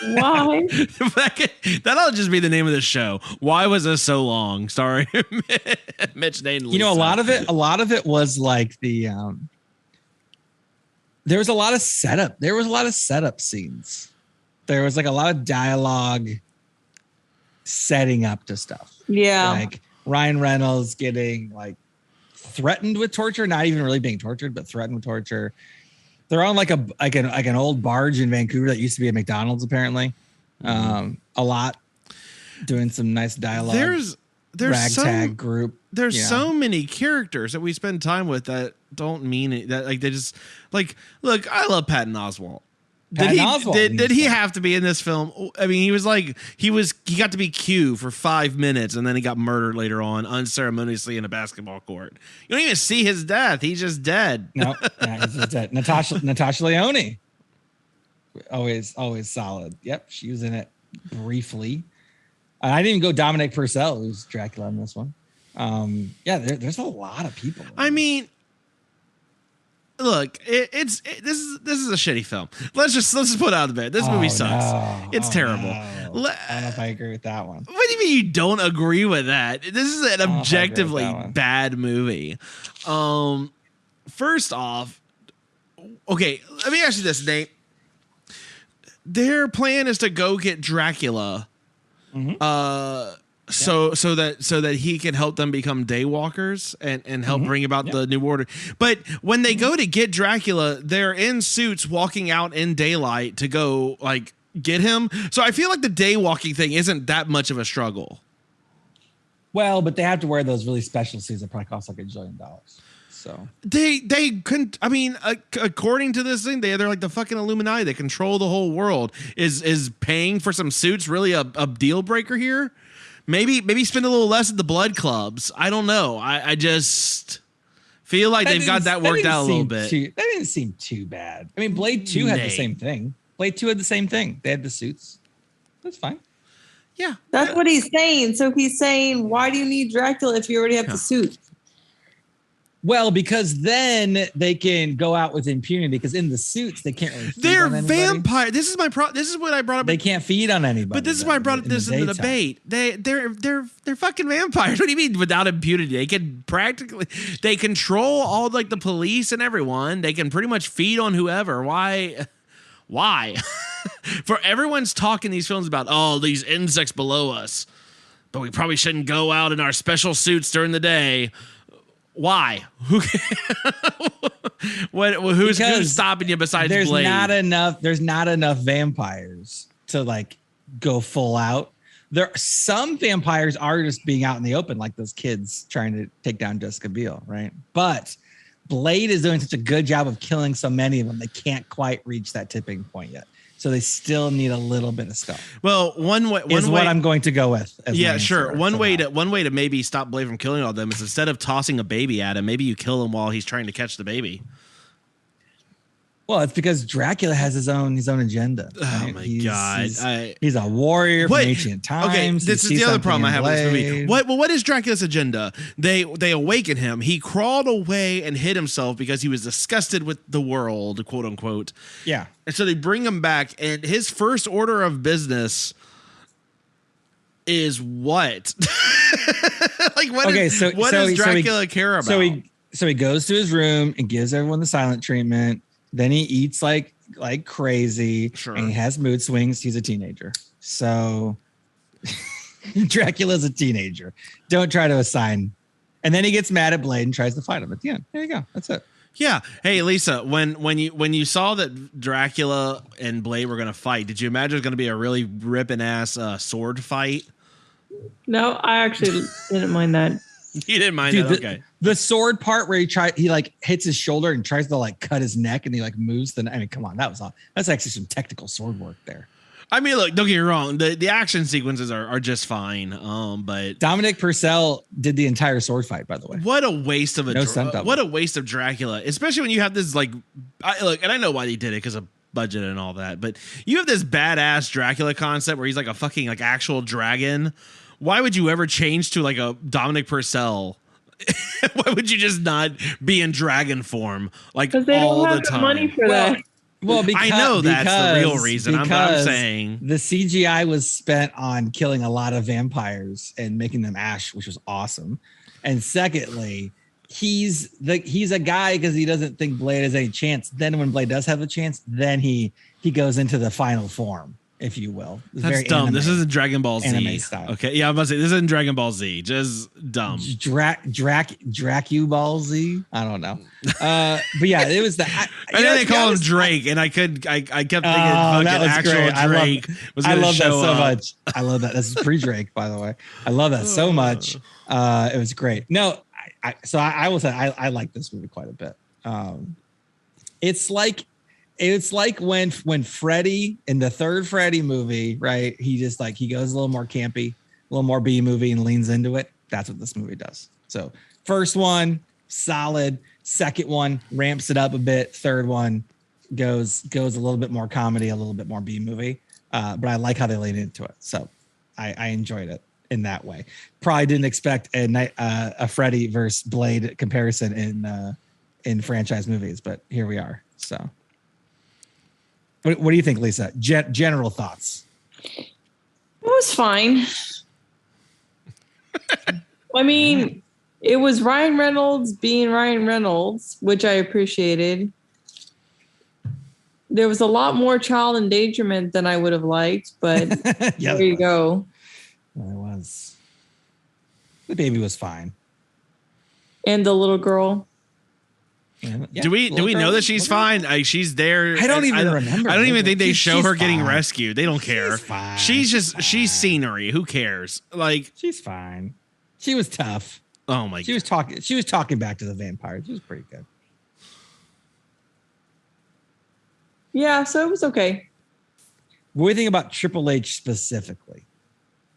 Why? That'll just be the name of the show. Why was this so long? Sorry, Mitch, Nate, and Lisa. You know, a lot of it was like the there was a lot of setup. There was a lot of setup scenes. There was like a lot of dialogue setting up to stuff. Yeah. Like Ryan Reynolds getting like threatened with torture, not even really being tortured, but threatened with torture. They're on like an old barge in Vancouver that used to be a McDonald's, apparently. A lot doing some nice dialogue. There's ragtag group. There's so many characters that we spend time with that don't mean it. That like they just like look. I love Patton Oswalt. Did he have to be in this film? I mean, he got to be Q for 5 minutes and then he got murdered later on unceremoniously in a basketball court. You don't even see his death. He's just dead. No, he's just dead. Natasha Lyonne. Always solid. Yep. She was in it briefly. I didn't even go Dominic Purcell, who's Dracula in this one. There's a lot of people. I mean, look, this is a shitty film. Let's just put it out of bed. This movie sucks. No. It's terrible. No. I don't know if I agree with that one. What do you mean you don't agree with that? This is an objectively bad movie. First off, okay, let me ask you this, Nate. Their plan is to go get Dracula. Mm-hmm. So that he can help them become daywalkers and help bring about the new order. But when they go to get Dracula, they're in suits walking out in daylight to go like get him. So I feel like the daywalking thing isn't that much of a struggle. Well, but they have to wear those really special suits that probably cost like $1 zillion. So they couldn't. I mean, according to this thing, they're like the fucking Illuminati. They control the whole world. Is paying for some suits really a deal breaker here? Maybe spend a little less at the blood clubs. I don't know. I just feel like they've got that worked out a little bit. That didn't seem too bad. I mean, Blade 2 had the same thing. Blade 2 had the same thing. They had the suits. That's fine. Yeah. That's what he's saying. So he's saying, why do you need Dracula if you already have the suit? Well, because then they can go out with impunity. Because in the suits, they can't really. They're vampire. This is my problem. This is what I brought up. They can't feed on anybody. But this is why I brought up this in the debate. They're fucking vampires. What do you mean without impunity? They can they control all like the police and everyone. They can pretty much feed on whoever. Why? For everyone's talking these films about these insects below us, but we probably shouldn't go out in our special suits during the day. Why? Who's stopping you besides Blade? There's not enough vampires to like go full out. Some vampires are just being out in the open, like those kids trying to take down Jessica Biel, right? But Blade is doing such a good job of killing so many of them, they can't quite reach that tipping point yet. So they still need a little bit of skull. Well, one way what I'm going to go with. Yeah, sure. One way to maybe stop Blade from killing all of them is instead of tossing a baby at him, maybe you kill him while he's trying to catch the baby. Well, it's because Dracula has his own agenda. Right? Oh my God! He's a warrior from ancient times. Okay, this is the other problem I have with this movie. What is Dracula's agenda? They awaken him. He crawled away and hid himself because he was disgusted with the world, quote unquote. Yeah. And so they bring him back, and his first order of business is what? What does Dracula care about? So he goes to his room and gives everyone the silent treatment. Then he eats like crazy, sure. And he has mood swings. He's a teenager. So Dracula's a teenager. Don't try to assign. And then he gets mad at Blade and tries to fight him at the end. There you go. That's it. Yeah. Hey, Lisa, when you saw that Dracula and Blade were going to fight, did you imagine it was going to be a really ripping ass sword fight? No, I actually didn't mind that. You didn't mind that? Okay. The sword part where he like hits his shoulder and tries to like cut his neck and he like moves I mean, come on, that's actually some technical sword work there. I mean, look, don't get me wrong. The action sequences are just fine. But Dominic Purcell did the entire sword fight, by the way. What a waste of what a waste of Dracula, especially when you have this and I know why they did it because of budget and all that, but you have this badass Dracula concept where he's like a fucking like actual dragon. Why would you ever change to like a Dominic Purcell? Why would you just not be in dragon form like Because they all don't have the the time? money for that. Well, because, I know that's the real reason. I'm because saying the CGI was spent on killing a lot of vampires and making them ash, which was awesome. And secondly, he's a guy because he doesn't think Blade has any chance. Then when Blade does have a chance, then he goes into the final form, if you will. It's that's very dumb. anime, This isn't Dragon Ball Z. anime style. Okay, yeah, I'm about to say this isn't Dragon Ball Z. Just dumb. Dracu Ball Z. I don't know. But yeah, it was the. And then they call him Drake, and I kept thinking fucking actual great. Drake was I going to love that show so up. much. I love that. This is pre-Drake, by the way. I love that so much. It was great. No, I will say I like this movie quite a bit. It's like when Freddy in the third Freddy movie, right? He just he goes a little more campy, a little more B movie, and leans into it. That's what this movie does. So first one, solid. Second one ramps it up a bit. Third one goes a little bit more comedy, a little bit more B movie. But I like how they lean into it. So I enjoyed it in that way. Probably didn't expect a Freddy versus Blade comparison in franchise movies, but here we are. So what do you think, Lisa? General thoughts. It was fine. I mean, it was Ryan Reynolds being Ryan Reynolds, which I appreciated. There was a lot more child endangerment than I would have liked, but Yeah, there you go. Well, it was. The baby was fine. And the little girl. Yeah, Do we know that she's fine? She's there. I don't even remember. I don't even think they show She's her getting fine. rescued. They don't care. Fine. She's scenery. Who cares? She's fine. She was tough. Oh my! She was talking back to the vampires. She was pretty good. Yeah, so it was okay. What do you think about Triple H specifically?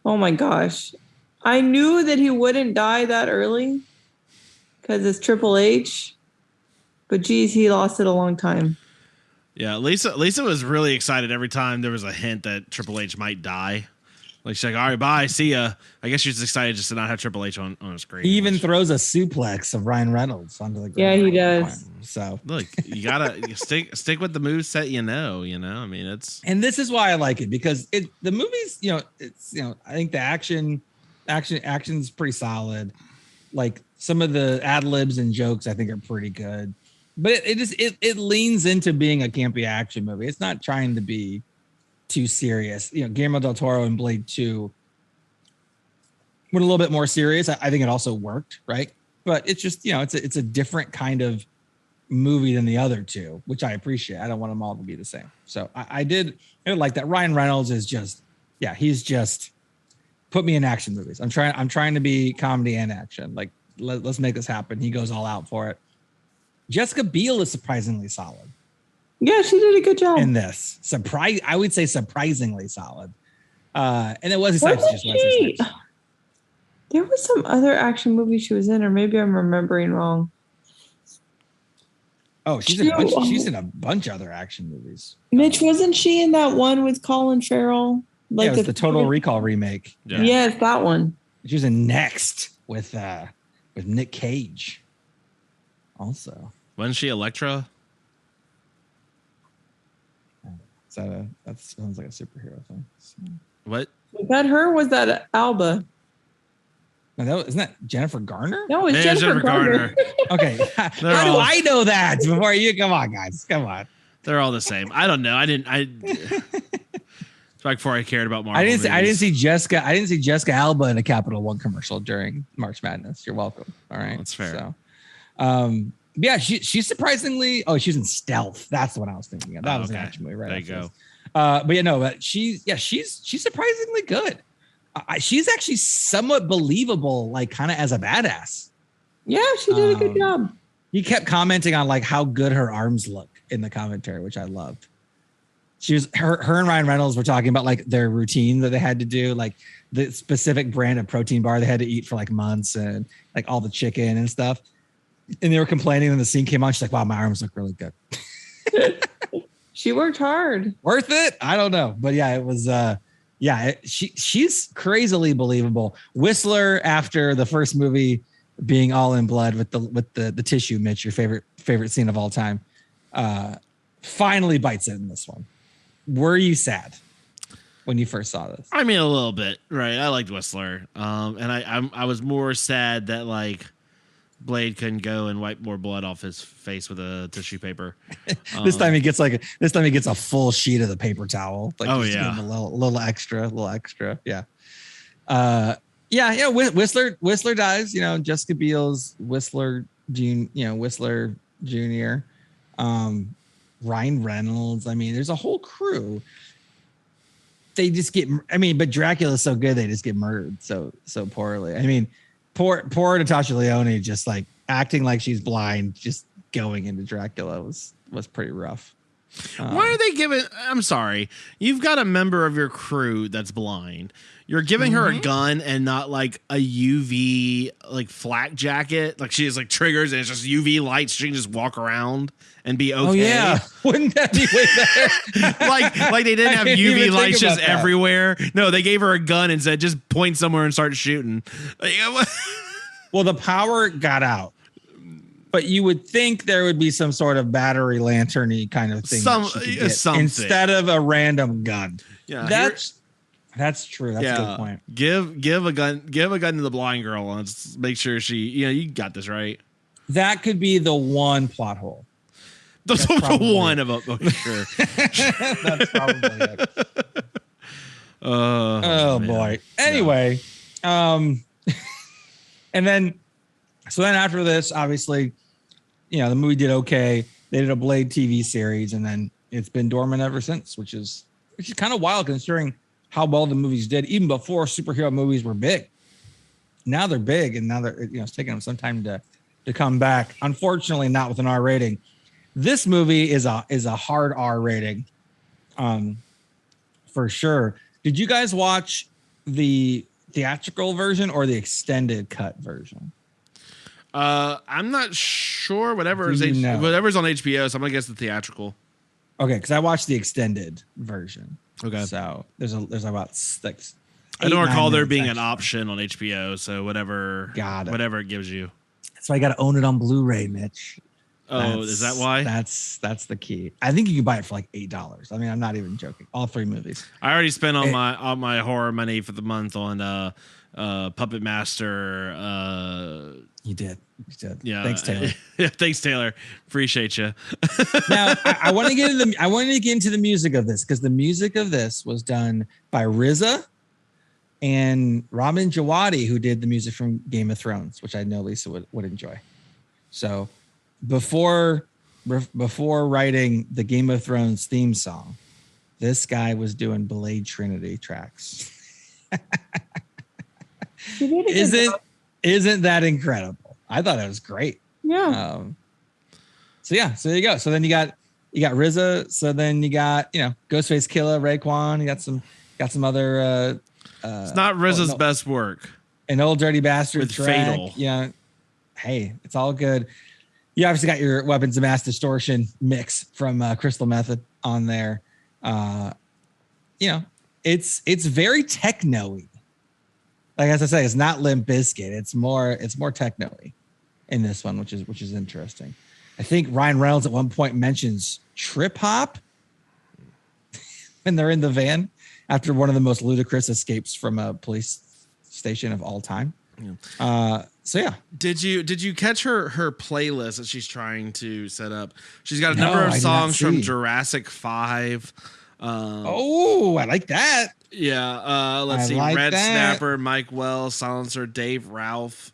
Oh my gosh. I knew that he wouldn't die that early because it's Triple H. But geez, he lost it a long time. Yeah, Lisa was really excited every time there was a hint that Triple H might die. She's like, all right, bye, see ya. I guess she's excited just to not have Triple H on her screen. He even throws a suplex of Ryan Reynolds onto the ground. Yeah, he does. So look, you gotta stick with the moveset, I mean, it's. And this is why I like it, because the movie's, I think the action's pretty solid. Like some of the ad libs and jokes I think are pretty good. But it leans into being a campy action movie. It's not trying to be too serious. Guillermo del Toro in Blade 2 went a little bit more serious. I think it also worked, right? But it's just, it's a different kind of movie than the other two, which I appreciate. I don't want them all to be the same. So I did like that. Ryan Reynolds is just, he's just put me in action movies. I'm trying to be comedy and action. Like let's make this happen. He goes all out for it. Jessica Biel is surprisingly solid. Yeah, she did a good job in this. I would say surprisingly solid. And it was just Wesley Snipes. There was some other action movie she was in, or maybe I'm remembering wrong. Oh, she's in a bunch of other action movies. Mitch, wasn't she in that one with Colin Farrell? Like it was the Total Recall remake. Yeah. Yes, that one. She was in Next with Nick Cage. Also, wasn't she Elektra? That sounds like a superhero thing. So. What? Was that her? Or was that Alba? No, isn't that Jennifer Garner? No, it's Jennifer Garner. Okay, how do I know that? Before you come on, guys, come on. They're all the same. I don't know. It's back before I cared about Marvel. I didn't see Jessica Alba in a Capital One commercial during March Madness. You're welcome. All right, that's fair. So, yeah, she's surprisingly. Oh, she's in Stealth. That's the one I was thinking of. That was an action movie, right? There you go. But she's surprisingly good. She's actually somewhat believable, like kind of as a badass. Yeah, she did a good job. He kept commenting on like how good her arms look in the commentary, which I loved. Her and Ryan Reynolds were talking about like their routine that they had to do, like the specific brand of protein bar they had to eat for like months, and like all the chicken and stuff. And they were complaining, and the scene came on. She's like, "Wow, my arms look really good." She worked hard. Worth it? I don't know, but yeah, it was. She's crazily believable. Whistler, after the first movie, being all in blood with the tissue. Mitch, your favorite scene of all time, finally bites it in this one. Were you sad when you first saw this? I mean, a little bit, right? I liked Whistler, and I was more sad that like Blade couldn't go and wipe more blood off his face with a tissue paper. This time he gets a full sheet of the paper towel. Like, oh just yeah, give him a little extra. Yeah. Whistler dies. You know, Jessica Biel's Whistler Jr. Ryan Reynolds. I mean, there's a whole crew. They just get. I mean, but Dracula's so good, they just get murdered so poorly. I mean, poor Natasha Lyonne, just like acting like she's blind, just going into Dracula was pretty rough. Why are they giving? I'm sorry, you've got a member of your crew that's blind. You're giving her a gun and not like a UV like flak jacket. Like she has like triggers and it's just UV lights. She can just walk around and be okay. Oh yeah, wouldn't that be way better? like they didn't have UV lights just everywhere. No, they gave her a gun and said just point somewhere and start shooting. Well, the power got out. But you would think there would be some sort of battery lantern-y kind of thing something instead of a random gun. Yeah, that's true. That's a good point. Give a gun to the blind girl and let's make sure she. You got this right. That could be the one plot hole. The one of them. Okay, sure. That's probably it. Oh boy. Anyway, and then after this, obviously, the movie did okay. They did a Blade TV series, and then it's been dormant ever since, which is kind of wild considering how well the movies did, even before superhero movies were big. Now they're big, and now they're it's taking them some time to come back. Unfortunately, not with an R rating. This movie is a hard R rating, for sure. Did you guys watch the theatrical version or the extended cut version? I'm not sure. Whatever's on HBO, so I'm gonna guess the theatrical. Okay, because I watched the extended version. Okay, so there's about 6. I don't recall there being an option on HBO. So whatever it gives you. So I got to own it on Blu-ray, Mitch. Is that why? That's the key. I think you can buy it for like $8. I mean, I'm not even joking. All 3 movies. I already spent all my horror money for the month on Puppet Master. You did. Yeah. Thanks, Taylor. Yeah, thanks, Taylor. Appreciate you. Now, I want to get into the music of this because the music of this was done by RZA and Ramin Djawadi, who did the music from Game of Thrones, which I know Lisa would enjoy. So before writing the Game of Thrones theme song, this guy was doing Blade Trinity tracks. Isn't that incredible? I thought it was great. Yeah. So there you go. So then you got RZA. So then you got Ghostface Killah, Raekwon. You got some other. It's not RZA's best work. An Old Dirty Bastard with track. Fatal. Yeah. It's all good. You obviously got your Weapons of Mass Distortion mix from Crystal Method on there. It's very techno-y. Like as I say, it's not Limp Bizkit. It's more techno-y in this one, which is interesting. I think Ryan Reynolds at one point mentions trip hop when they're in the van after one of the most ludicrous escapes from a police station of all time. Yeah. Did you catch her playlist that she's trying to set up? She's got a number of songs from Jurassic 5. I like that. Yeah. Let's see. Like Red that. Snapper, Mike Wells, Silencer, Dave Ralph.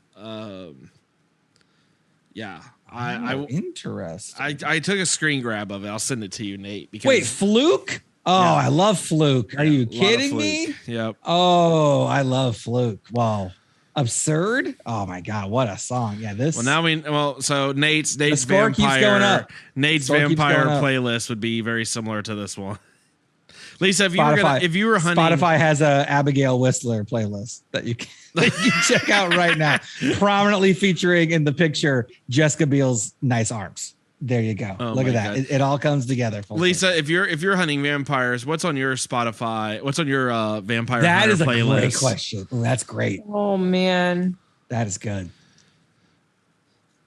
Interesting. I took a screen grab of it. I'll send it to you, Nate. Because Wait, Fluke? Oh, yeah. I love Fluke. Are you kidding me? Yep. Oh, I love Fluke. Wow. Absurd. Oh my God. What a song. Yeah. So Nate's score keeps going up. Nate's vampire playlist would be very similar to this one. Lisa, if you were hunting, Spotify has a Abigail Whistler playlist that you can check out right now, prominently featuring in the picture Jessica Biel's nice arms. There you go. Oh, look at that. It all comes together. Lisa, if you're hunting vampires, what's on your Spotify? What's on your vampire that is playlist? A great question. Ooh, that's great. Oh man, that is good.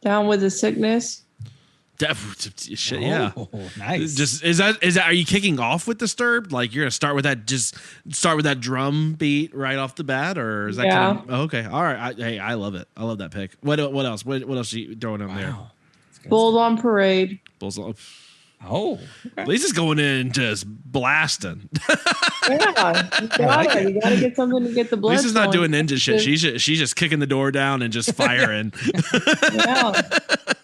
Down with the sickness. Shit, yeah. Nice. Just is that are you kicking off with Disturbed? Like you're gonna start with that, just start with that drum beat right off the bat, or is that kind of, okay? All right, I love it. I love that pick. What else? What else are you throwing in there? Bulls on Parade. Bulls on. Oh, okay. Lisa's going in and just blasting. Yeah, you gotta get something to get the blood. Lisa's not doing ninja shit. She's just kicking the door down and just firing. Yeah.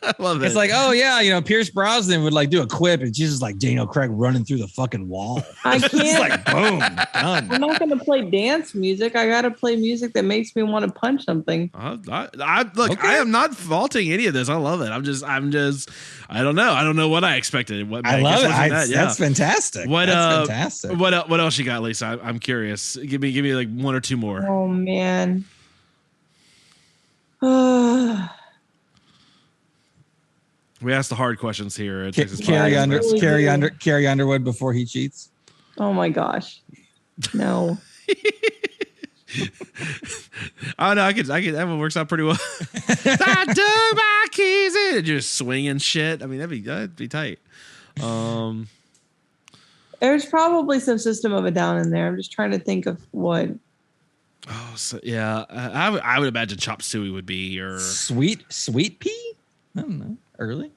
I love it. It's like, oh yeah, Pierce Brosnan would like do a quip, and she's just like Daniel Craig running through the fucking wall. I can't. It's like boom, done. I'm not gonna play dance music. I gotta play music that makes me want to punch something. Look, I am not faulting any of this. I love it. I'm just I don't know. I don't know what I expected. I love it. That's fantastic. That's fantastic. What else you got, Lisa? I'm curious. Give me like one or two more. Oh man. We ask the hard questions here at Texas Carrie Podcast. Carrie Underwood before he cheats. Oh my gosh. No. Oh no, I could that one works out pretty well. I dug my keys in, just swinging shit. I mean, that'd be tight. There's probably some System of a Down in there. I'm just trying to think of what. Oh, so, yeah. I would imagine Chop Suey would be your Sweet Pea. I don't know. Early.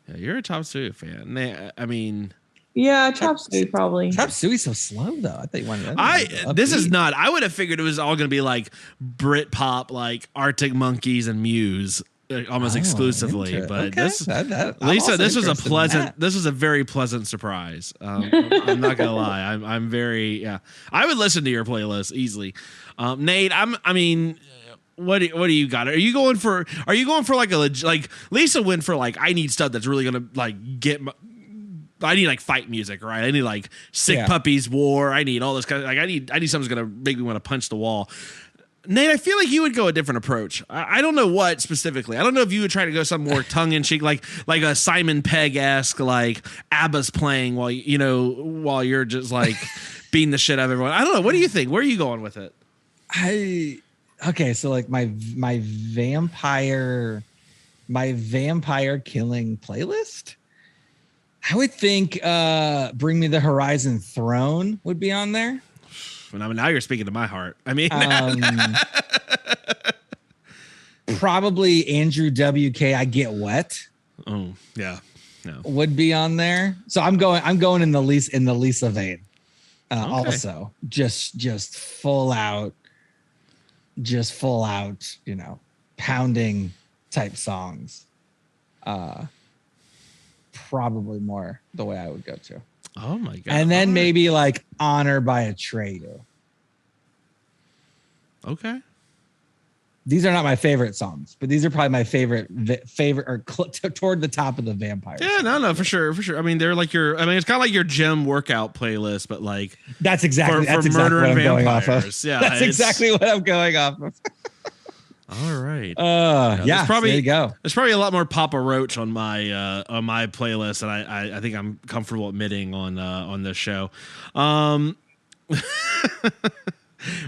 Yeah, you're a Chop Suey fan. I mean. Yeah, Chop Suey probably. Chop Suey's so slow though. I think you wanted. This is not. I would have figured it was all going to be like Brit pop, like Arctic Monkeys and Muse, almost exclusively. But Lisa, this was a pleasant. This was a very pleasant surprise. I'm not gonna lie. I'm very. Yeah, I would listen to your playlist easily. Nate, what do you got? Are you going for like like Lisa went for like I need stuff that's really gonna like get. I need like fight music, right? I need like Sick Puppies War. I need all this kind of like I need something that's gonna make me want to punch the wall. Nate, I feel like you would go a different approach. I don't know what specifically. I don't know if you would try to go some more tongue in cheek, like a Simon Pegg-esque, like ABBA's playing while you're just like beating the shit out of everyone. I don't know. What do you think? Where are you going with it? So like my vampire killing playlist. I would think Bring Me the Horizon Throne would be on there. Now you're speaking to my heart. I mean, probably Andrew WK. I Get Wet. Oh yeah, no. Would be on there. So I'm going in the Lisa vein. Okay. Also, just full out, pounding type songs. Probably more the way I would go to. Oh my god! And then maybe like Honor by Atreyu. Okay. These are not my favorite songs, but these are probably my favorite or toward the top of the vampire. Yeah, songs. No, for sure. I mean, they're like it's kind of like your gym workout playlist, but like that's exactly what I'm going off of. Yeah, that's exactly what I'm going off of. All right. Yeah. There you go. There's probably a lot more Papa Roach on my playlist, and I think I'm comfortable admitting on this show. Well,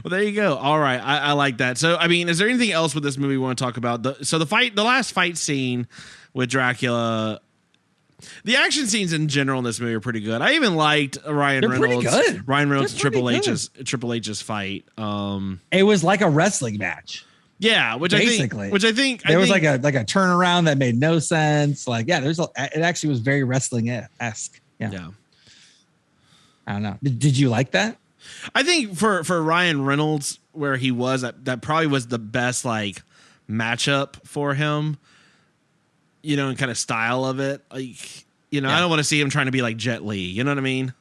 there you go. All right, I like that. So, I mean, is there anything else with this movie we want to talk about? The last fight scene with Dracula. The action scenes in general in this movie are pretty good. I even liked Ryan Reynolds Triple H's fight. It was like a wrestling match. Yeah, which I think there was like a turnaround that made no sense. Like, yeah, it actually was very wrestling-esque. Yeah. I don't know. Did you like that? I think for Ryan Reynolds, where he was, that probably was the best like matchup for him. And kind of style of it. Like, I don't want to see him trying to be like Jet Li. You know what I mean?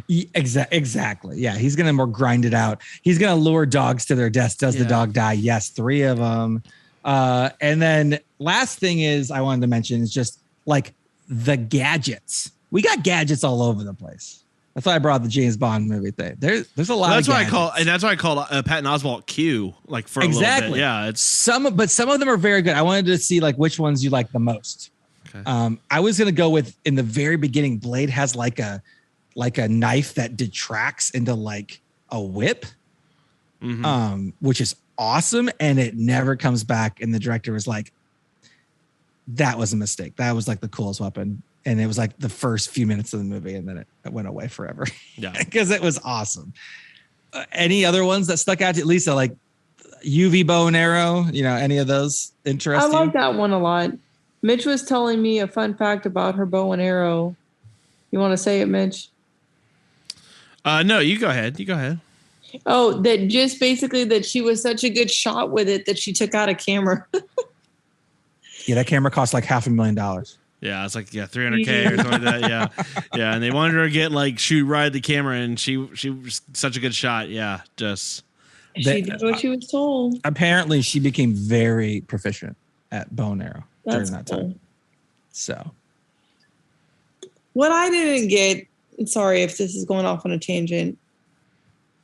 Exactly. Yeah, he's gonna more grind it out. He's gonna lure dogs to their deaths. Does the dog die? Yes, 3 of them. And then last thing is I wanted to mention is just like the gadgets. We got gadgets all over the place. That's why I brought the James Bond movie thing. There's a lot. That's why I call Patton Oswalt Q. Like for a little bit. Yeah, it's some of them are very good. I wanted to see like which ones you like the most. Okay. I was gonna go with in the very beginning. Blade has like a knife that detracts into like a whip, which is awesome, and it never comes back. And the director was like, that was a mistake. That was like the coolest weapon. And it was like the first few minutes of the movie, and then it went away forever. Yeah. Because it was awesome. Any other ones that stuck out to you, Lisa, like UV bow and arrow, any of those interesting? I like that one a lot. Mitch was telling me a fun fact about her bow and arrow. You want to say it, Mitch? No, you go ahead. Oh, that just basically that she was such a good shot with it that she took out a camera. Yeah, that camera cost like $500,000. Yeah, it's like $300K or something like that. Yeah, and they wanted her to get shoot right the camera, and she was such a good shot. Yeah, just she did what she was told. Apparently, she became very proficient at bow and arrow during that time. So, what I didn't get, sorry if this is going off on a tangent,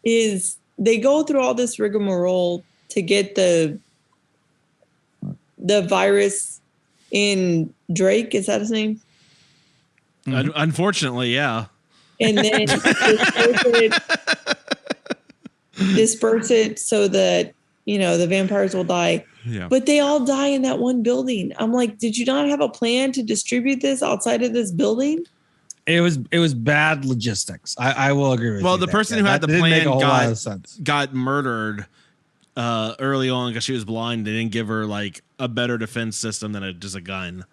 is they go through all this rigmarole to get the virus in Drake. Is that his name? Unfortunately, yeah. And then disperse it so that, the vampires will die. Yeah. But they all die in that one building. I'm like, did you not have a plan to distribute this outside of this building? It was bad logistics. I will agree with you. Well, the person who had the plan got murdered early on because she was blind. They didn't give her a better defense system than just a gun.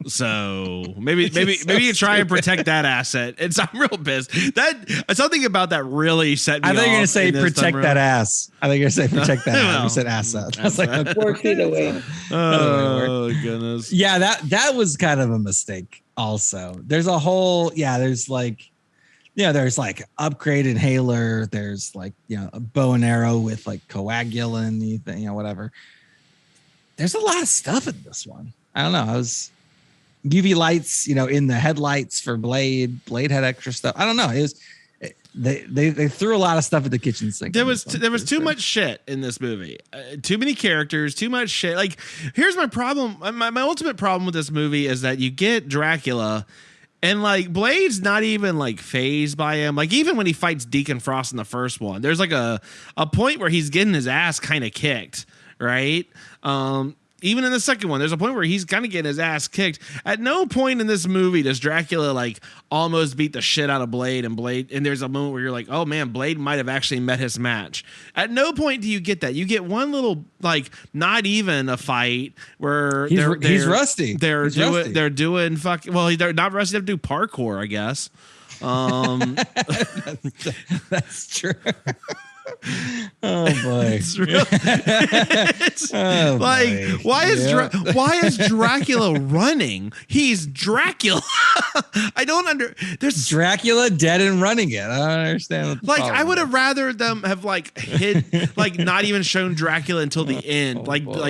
So maybe you try and protect that asset. I'm real pissed. That something about that really set me off. I think you're gonna say protect that ass. I think you're gonna say protect that ass. You said asset. That's like works either way. Oh goodness. Yeah, that was kind of a mistake. Also, there's a whole there's there's upgrade inhaler. There's a bow and arrow with coagulant, whatever. There's a lot of stuff in this one. I don't know. I was UV lights, in the headlights for Blade. Blade had extra stuff. I don't know. It was they threw a lot of stuff at the kitchen sink. There was too much shit in this movie. Too many characters. Too much shit. Here's my problem. My ultimate problem with this movie is that you get Dracula, and Blade's not even fazed by him. Even when he fights Deacon Frost in the first one, there's a point where he's getting his ass kind of kicked, right? Even in the second one, there's a point where he's kind of getting his ass kicked. At no point in this movie does Dracula almost beat the shit out of Blade, and there's a moment where you're like, oh man, Blade might have actually met his match. At no point do you get that. You get one little not even a fight where he's rusty. They're doing fucking they're not rusty enough to do parkour, I guess. That's true. Oh boy! It's real. Why is Dracula running? He's Dracula. I don't There's Dracula dead and running it. I don't understand. What I would have rather them have hid not even shown Dracula until the end.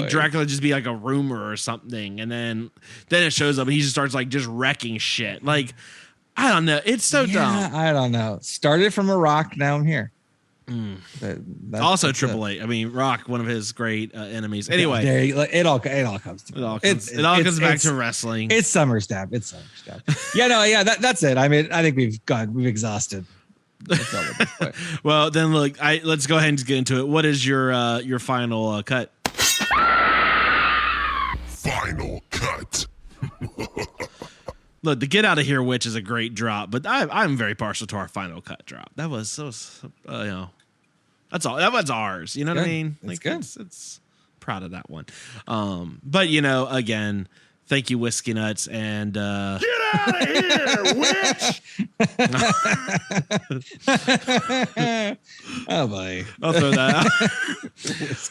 Dracula just be a rumor or something, and then it shows up and he just starts just wrecking shit. I don't know. It's so dumb. I don't know. Started from a rock. Now I'm here. Also Triple H. I mean, Rock, one of his great enemies. Anyway, it all comes together. It all comes back to wrestling. It's SummerStab. That's it. I mean, I think we've exhausted. Well, then look, let's go ahead and get into it. What is your final cut? Final cut. Look, the Get Out of Here Witch is a great drop, but I'm very partial to our final cut drop. That was so that's all. That was ours. You know what I mean? It's good. It's proud of that one. But again, thank you, Whiskey Nuts, and get out of here, witch! Oh boy, I'll throw that out.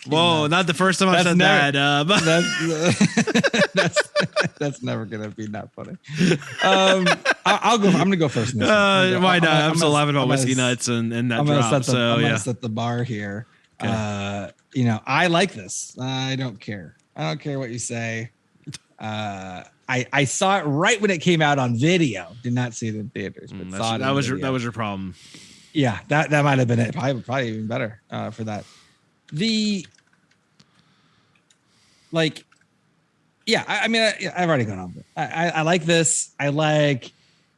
Whoa, not the first time I've said that. That's never gonna be not funny. I'll go. I'm gonna go first. Why not? I'm still laughing about Whiskey Nuts and that drop. I'm gonna set the bar here. Okay. I like this. I don't care. I don't care what you say. I saw it right when it came out on video. Did not see it in theaters, but saw it. That was your problem. Yeah, that might have been it. Probably even better for that. I've already gone on. I like this. I like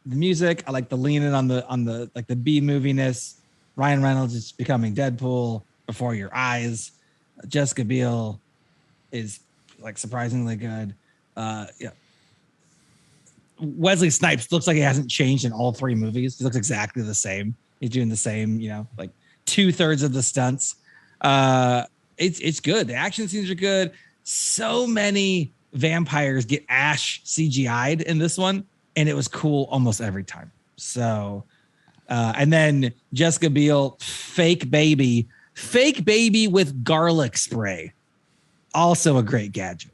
the music. I like the leaning on the the B moviness. Ryan Reynolds is becoming Deadpool. before your eyes. Jessica Biel is like surprisingly good. Wesley Snipes looks like he hasn't changed in all 3 movies. He looks exactly the same. He's doing the same, like 2/3 of the stunts. It's good. The action scenes are good. So many vampires get Ash CGI'd in this one, and it was cool almost every time. So, and then Jessica Biel, fake baby with garlic spray. Also a great gadget.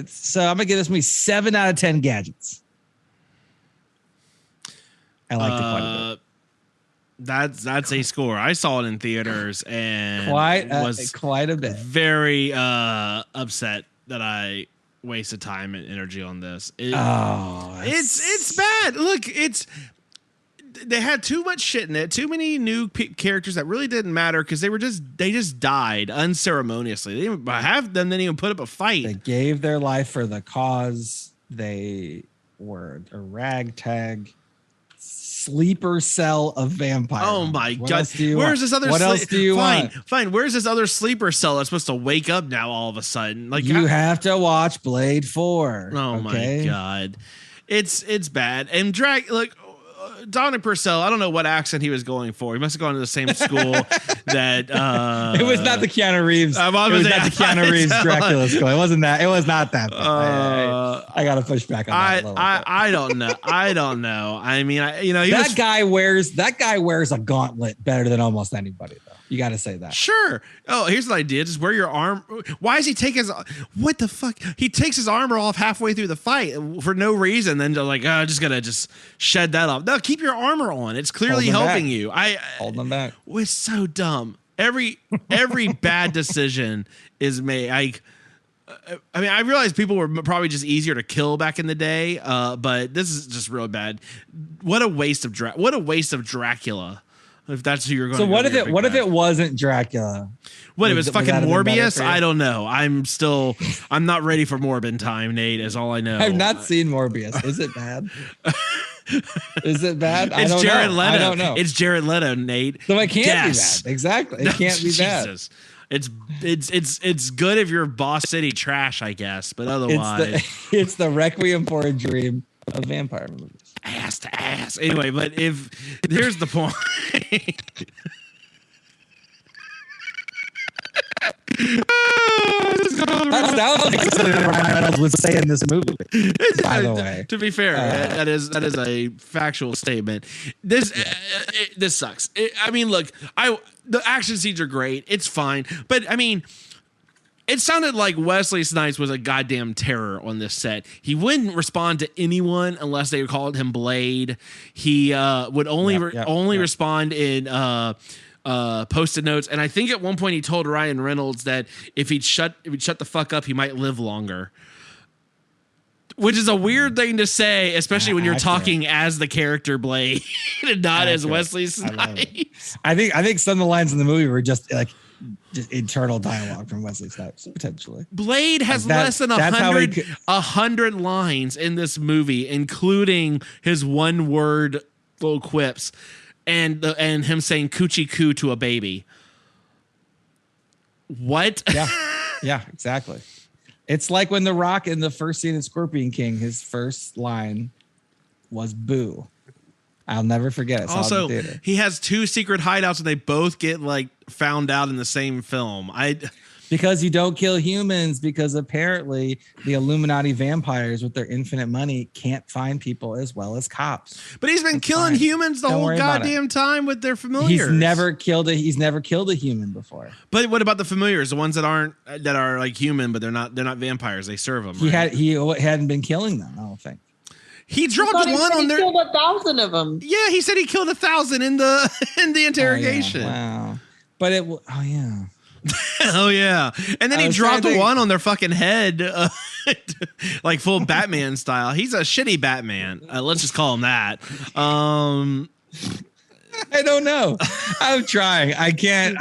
So I'm gonna give this movie 7 out of 10 gadgets. I liked it quite a bit. That's a score. I saw it in theaters and was quite a bit. Very upset that I wasted time and energy on this. It's bad. Look, they had too much shit in it. Too many new characters that really didn't matter because they just died unceremoniously. They didn't have them. They didn't even put up a fight. They gave their life for the cause. They were a ragtag sleeper cell of vampires. Oh my God! Where's this other? What else do you want? Fine. Where's this other sleeper cell that's supposed to wake up now all of a sudden? Like you have to watch Blade 4. Oh my God, it's bad. And Dominic Purcell, I don't know what accent he was going for. He must have gone to the same school that it was not the Keanu Reeves. It was not the Keanu Reeves Dracula school. It wasn't that. It was not that. I got to push back on that a little bit. I don't know. I don't know. I mean, that guy wears a gauntlet better than almost anybody, though. You got to say that. Sure. Oh, here's an idea. Just wear your arm. Why does he take what the fuck? He takes his armor off halfway through the fight for no reason. Then just gonna shed that off. No, keep your armor on. It's clearly helping you. Hold them back. It's so dumb. Every bad decision is made. I mean, I realize people were probably just easier to kill back in the day. But this is just real bad. What a waste of Dracula. If that's who you're going. So what if it wasn't Dracula? What, it was fucking Morbius? I don't know. I'm not ready for Morbin time, Nate, is all I know. I've not seen Morbius. Is it bad? Is it bad? It's Jared Leto. I don't know. It's Jared Leto, Nate. So it can't be bad. Exactly. It can't be bad. Jesus. It's good if you're Boss City trash, I guess, but otherwise it's the Requiem for a Dream of vampire movies. Ass to ass. Anyway, but here's the point. That sounds like something Ryan Reynolds would say in this movie. By the way, to be fair, that is a factual statement. This sucks. I mean, look, the action scenes are great. It's fine, but I mean, it sounded like Wesley Snipes was a goddamn terror on this set. He wouldn't respond to anyone unless they called him Blade. He would only respond in Post-it notes, and I think at one point he told Ryan Reynolds that if he'd shut the fuck up, he might live longer. Which is a weird thing to say, especially when you're talking as the character Blade and not as Wesley Snipes. I think some of the lines in the movie were just internal dialogue from Wesley Snipes, potentially. Blade has less than 100 lines in this movie, including his one-word little quips and him saying coochie coo to a baby. What? Yeah, exactly. It's like when The Rock in the first scene in Scorpion King, his first line was boo. I'll never forget it. Also, he has 2 secret hideouts and they both get found out in the same film. Because you don't kill humans, because apparently the Illuminati vampires with their infinite money can't find people as well as cops. But he's been killing humans the whole goddamn time with their familiars. He's never killed a human before. But what about the familiars, the ones that are human, but they're not vampires? They serve them. He hadn't been killing them, I don't think. He dropped one on there. He killed 1,000 of them. Yeah, he said he killed 1,000 in the interrogation. Oh, yeah. Wow. But yeah. Oh yeah, and then he dropped one on their fucking head, like full Batman style. He's a shitty Batman. Let's just call him that. I don't know. I'm trying. I can't.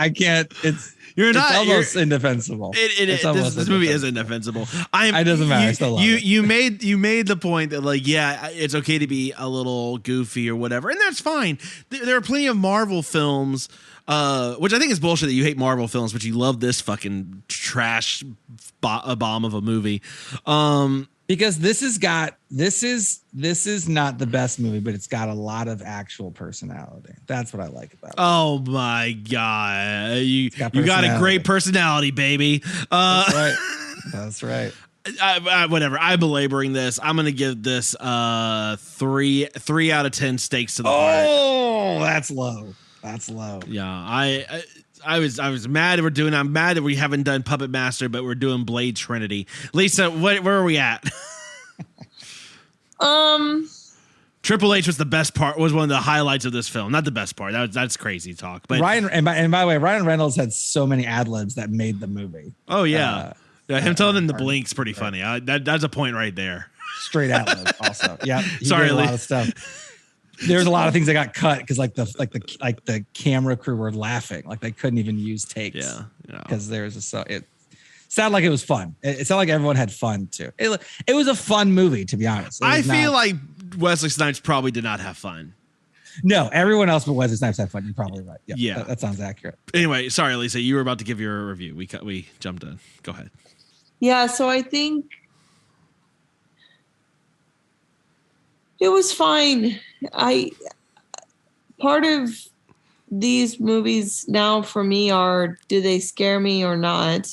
It's. You're not. It's almost indefensible. This movie is indefensible. It doesn't matter. I still love it. You made the point that like, yeah, it's okay to be a little goofy or whatever, and that's fine. There are plenty of Marvel films, which I think is bullshit that you hate Marvel films, but you love this fucking trash bomb of a movie. Because this is not the best movie, but it's got a lot of actual personality. That's what I like about it. Oh my god, you got a great personality, baby. That's right. That's right. Whatever. I'm belaboring this. I'm gonna give this 3 out of 10 stakes to the heart. Oh, that's low. That's low. Yeah, I was mad that we're doing. I'm mad that we haven't done Puppet Master, but we're doing Blade Trinity. Lisa, where are we at? Triple H was the best part. Was one of the highlights of this film. Not the best part. That's crazy talk. But Ryan and by the way, Ryan Reynolds had so many ad libs that made the movie. Oh yeah, him telling him to blink's pretty funny. That's a point right there. Straight ad lib. Also, yeah. Sorry, a lot of stuff. There's a lot of things that got cut because the camera crew were laughing, like they couldn't even use takes. Yeah, because it sounded like it was fun. It sounded like everyone had fun too. It was a fun movie, to be honest. I feel like Wesley Snipes probably did not have fun. No, everyone else but Wesley Snipes had fun. You're probably right. Yeah. That sounds accurate. Anyway, sorry, Lisa, you were about to give your review. We jumped in. Go ahead. Yeah, so I think it was fine. Part of these movies now for me are, do they scare me or not?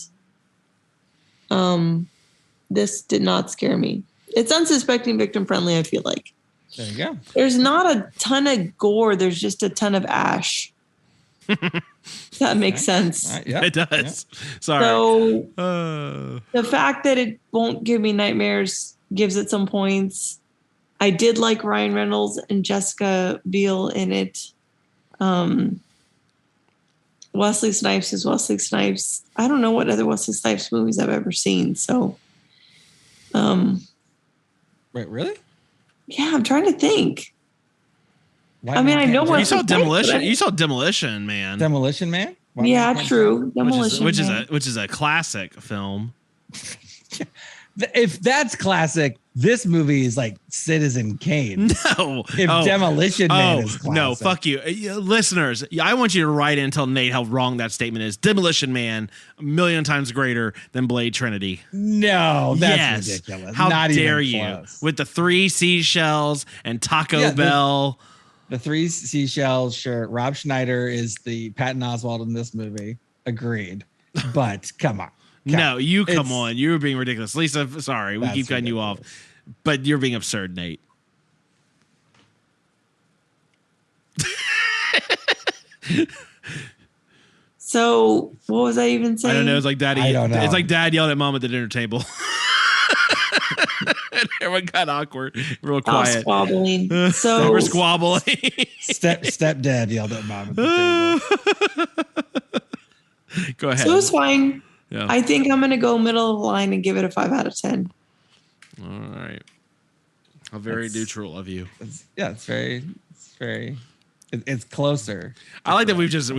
This did not scare me. It's unsuspecting, victim friendly, I feel like. There you go. There's not a ton of gore. There's just a ton of ash. That makes sense. Yeah, it does. Yeah. Sorry. So the fact that it won't give me nightmares gives it some points. I did like Ryan Reynolds and Jessica Biel in it. Wesley Snipes is Wesley Snipes. I don't know what other Wesley Snipes movies I've ever seen. So, wait, really? Yeah, I'm trying to think. I mean, I know what you saw. Demolition. You saw Demolition Man. Demolition Man. Yeah, true. Demolition which is a classic film. If that's classic, this movie is like Citizen Kane. No. If Demolition Man is classic. No, fuck you. Listeners, I want you to write in and tell Nate how wrong that statement is. Demolition Man, a million times greater than Blade Trinity. No, that's ridiculous. How Not dare even you? close. With the 3 seashells and Taco Bell. The 3 seashells, sure. Rob Schneider is the Patton Oswalt in this movie. Agreed. But come on. No, come on. You were being ridiculous. Lisa, sorry. We keep cutting you off. But you're being absurd, Nate. So what was I even saying? I don't know. It's like Daddy. I don't know. It's like Dad yelled at Mom at the dinner table. And everyone got awkward, real quiet. Squabbling. So they were squabbling. Stepdad yelled at Mom at the table. Go ahead. So it was fine. Yeah. I think I'm going to go middle of the line and give it a 5 out of 10. All right. How very neutral of you. It's closer. I like that we've just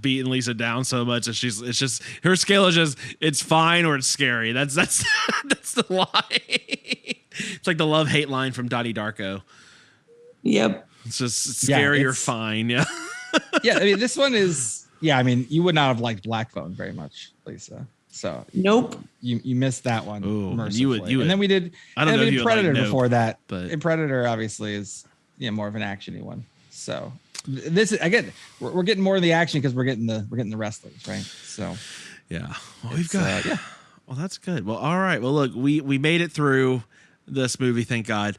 beaten Lisa down so much that it's just her scale is just it's fine or it's scary. That's the line. It's like the love-hate line from Donnie Darko. Yep. It's just scary or fine. Yeah. Yeah, I mean this one is I mean, you would not have liked Black Phone very much, Lisa. So nope. You missed that one. Ooh, mercifully. you would. And then we did. I don't know. We If did you Predator would like before that, but and Predator obviously is more of an actiony one. So this is again, we're getting more of the action because we're getting the wrestlers, right? So yeah, well, we've got Well, that's good. Well, all right. Well, look, we made it through this movie, thank God.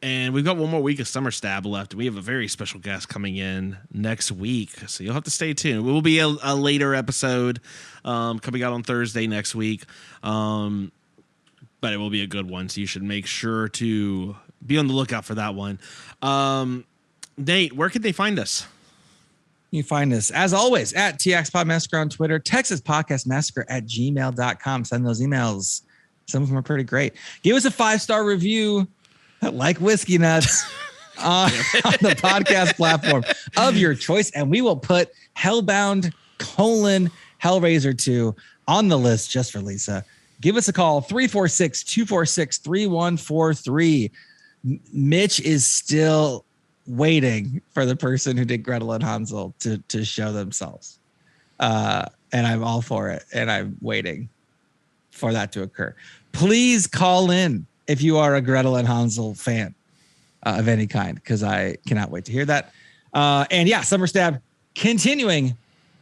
And we've got one more week of SummerStab left. We have a very special guest coming in next week, so you'll have to stay tuned. It will be a later episode coming out on Thursday next week, but it will be a good one, so you should make sure to be on the lookout for that one. Nate, where can they find us? You can find us, as always, at TX Pod Massacre on Twitter, TexasPodcastMassacre@gmail.com. Send those emails. Some of them are pretty great. Give us a 5-star review. Like Whiskey Nuts. on the podcast platform of your choice, and we will put Hellbound: Hellraiser 2 on the list just for Lisa. Give us a call, 346-246-3143. Mitch is still waiting for the person who did Gretel and Hansel to show themselves. And I'm all for it. And I'm waiting for that to occur. Please call in if you are a Gretel and Hansel fan of any kind, because I cannot wait to hear that. And yeah, SummerStab continuing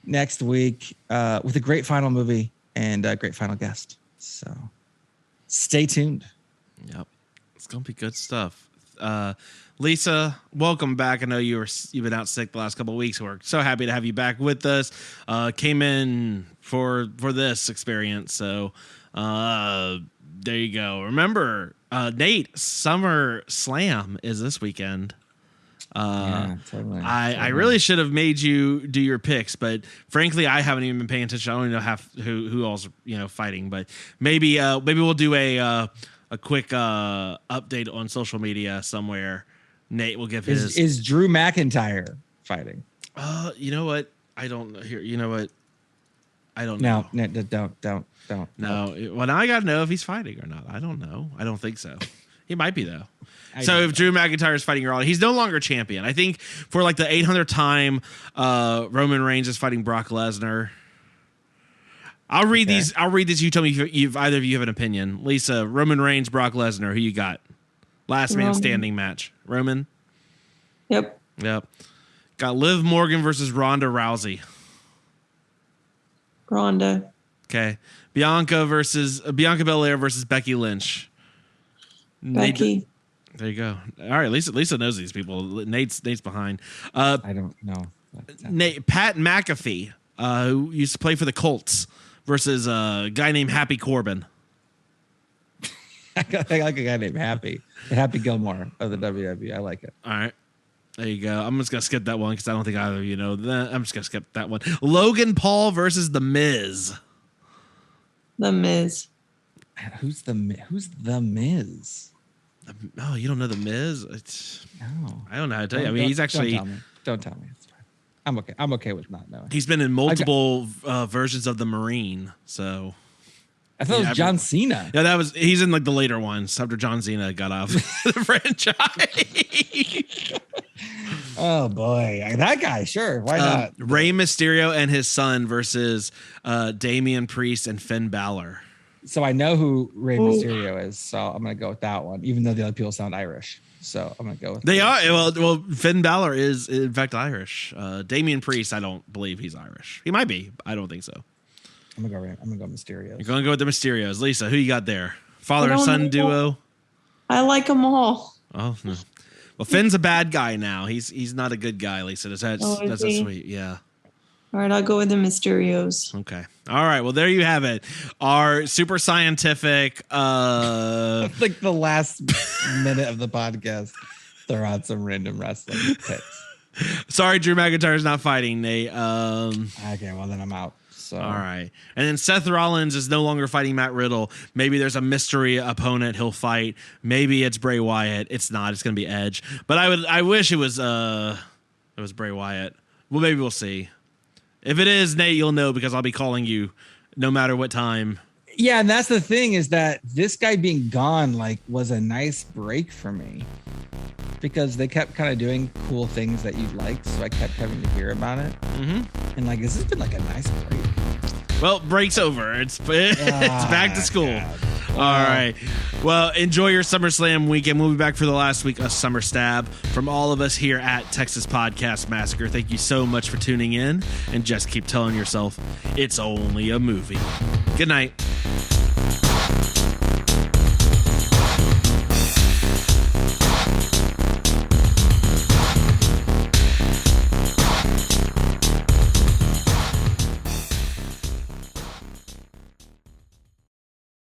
next week with a great final movie and a great final guest. So stay tuned. Yep. It's going to be good stuff. Lisa, welcome back. I know you've been out sick the last couple of weeks. We're so happy to have you back with us. Came in for this experience. So there you go. Remember, Nate, SummerSlam is this weekend. Yeah, totally. I really should have made you do your picks, but frankly, I haven't even been paying attention. I don't even know who else fighting. But maybe we'll do a quick update on social media somewhere. Nate will give his. Is Drew McIntyre fighting? You know what? I don't hear. You know what? I don't know. No, don't. No. Well, now I got to know if he's fighting or not. I don't know. I don't think so. He might be though. So if Drew McIntyre is fighting Raw, he's no longer champion. I think for like the 800th time, Roman Reigns is fighting Brock Lesnar. I'll read these. You tell me if either of you have an opinion. Lisa, Roman Reigns, Brock Lesnar. Who you got? Last man standing match. Roman. Yep. Got Liv Morgan versus Ronda Rousey. Ronda. Okay. Bianca Belair versus Becky Lynch. Becky. There you go. All right, Lisa knows these people. Nate's behind. I don't know. Pat McAfee, who used to play for the Colts, versus a guy named Happy Corbin. I like a guy named Happy Gilmore of the WWE. I like it. All right. There you go. I'm just going to skip that one because I don't think either of you know that. I'm just going to skip that one. Logan Paul versus The Miz. The Miz. Who's the Miz? Oh, you don't know The Miz? No. I don't know how to tell you. I mean, he's actually... Don't tell me. It's fine. I'm okay. I'm okay with not knowing. He's been in multiple versions of The Marine, so... I thought it was John Cena. Yeah, he's in like the later ones after John Cena got off the franchise. Oh boy, that guy, sure. Why not? Rey Mysterio and his son versus Damian Priest and Finn Balor. So I know who Rey Mysterio is, so I'm gonna go with that one, even though the other people sound Irish. So I'm gonna go with they are. Well, Finn Balor is in fact Irish. Damian Priest, I don't believe he's Irish. He might be. I don't think so. I'm gonna go Mysterio. You're gonna go with the Mysterios. Lisa, who you got there? Father and son duo. I like them all. Oh no. Well, Finn's a bad guy now. He's not a good guy, Lisa. That's sweet. Yeah. All right, I'll go with the Mysterios. Okay. All right. Well, there you have it. Our super scientific. Like the last minute of the podcast, throw out some random wrestling picks. Sorry, Drew McIntyre's not fighting, Nate. Okay, well then I'm out. So. All right. And then Seth Rollins is no longer fighting Matt Riddle. Maybe there's a mystery opponent he'll fight. Maybe it's Bray Wyatt. It's not. It's going to be Edge. But I wish it was Bray Wyatt. Well, maybe we'll see. If it is, Nate, you'll know because I'll be calling you no matter what time. Yeah, and that's the thing is that this guy being gone was a nice break for me because they kept kind of doing cool things that you liked, so I kept having to hear about it. Mm-hmm. And this has been a nice break. Well, break's over. It's back to school. God. All right. Well, enjoy your SummerSlam weekend. We'll be back for the last week of SummerStab. From all of us here at Texas Podcast Massacre, thank you so much for tuning in. And just keep telling yourself, it's only a movie. Good night.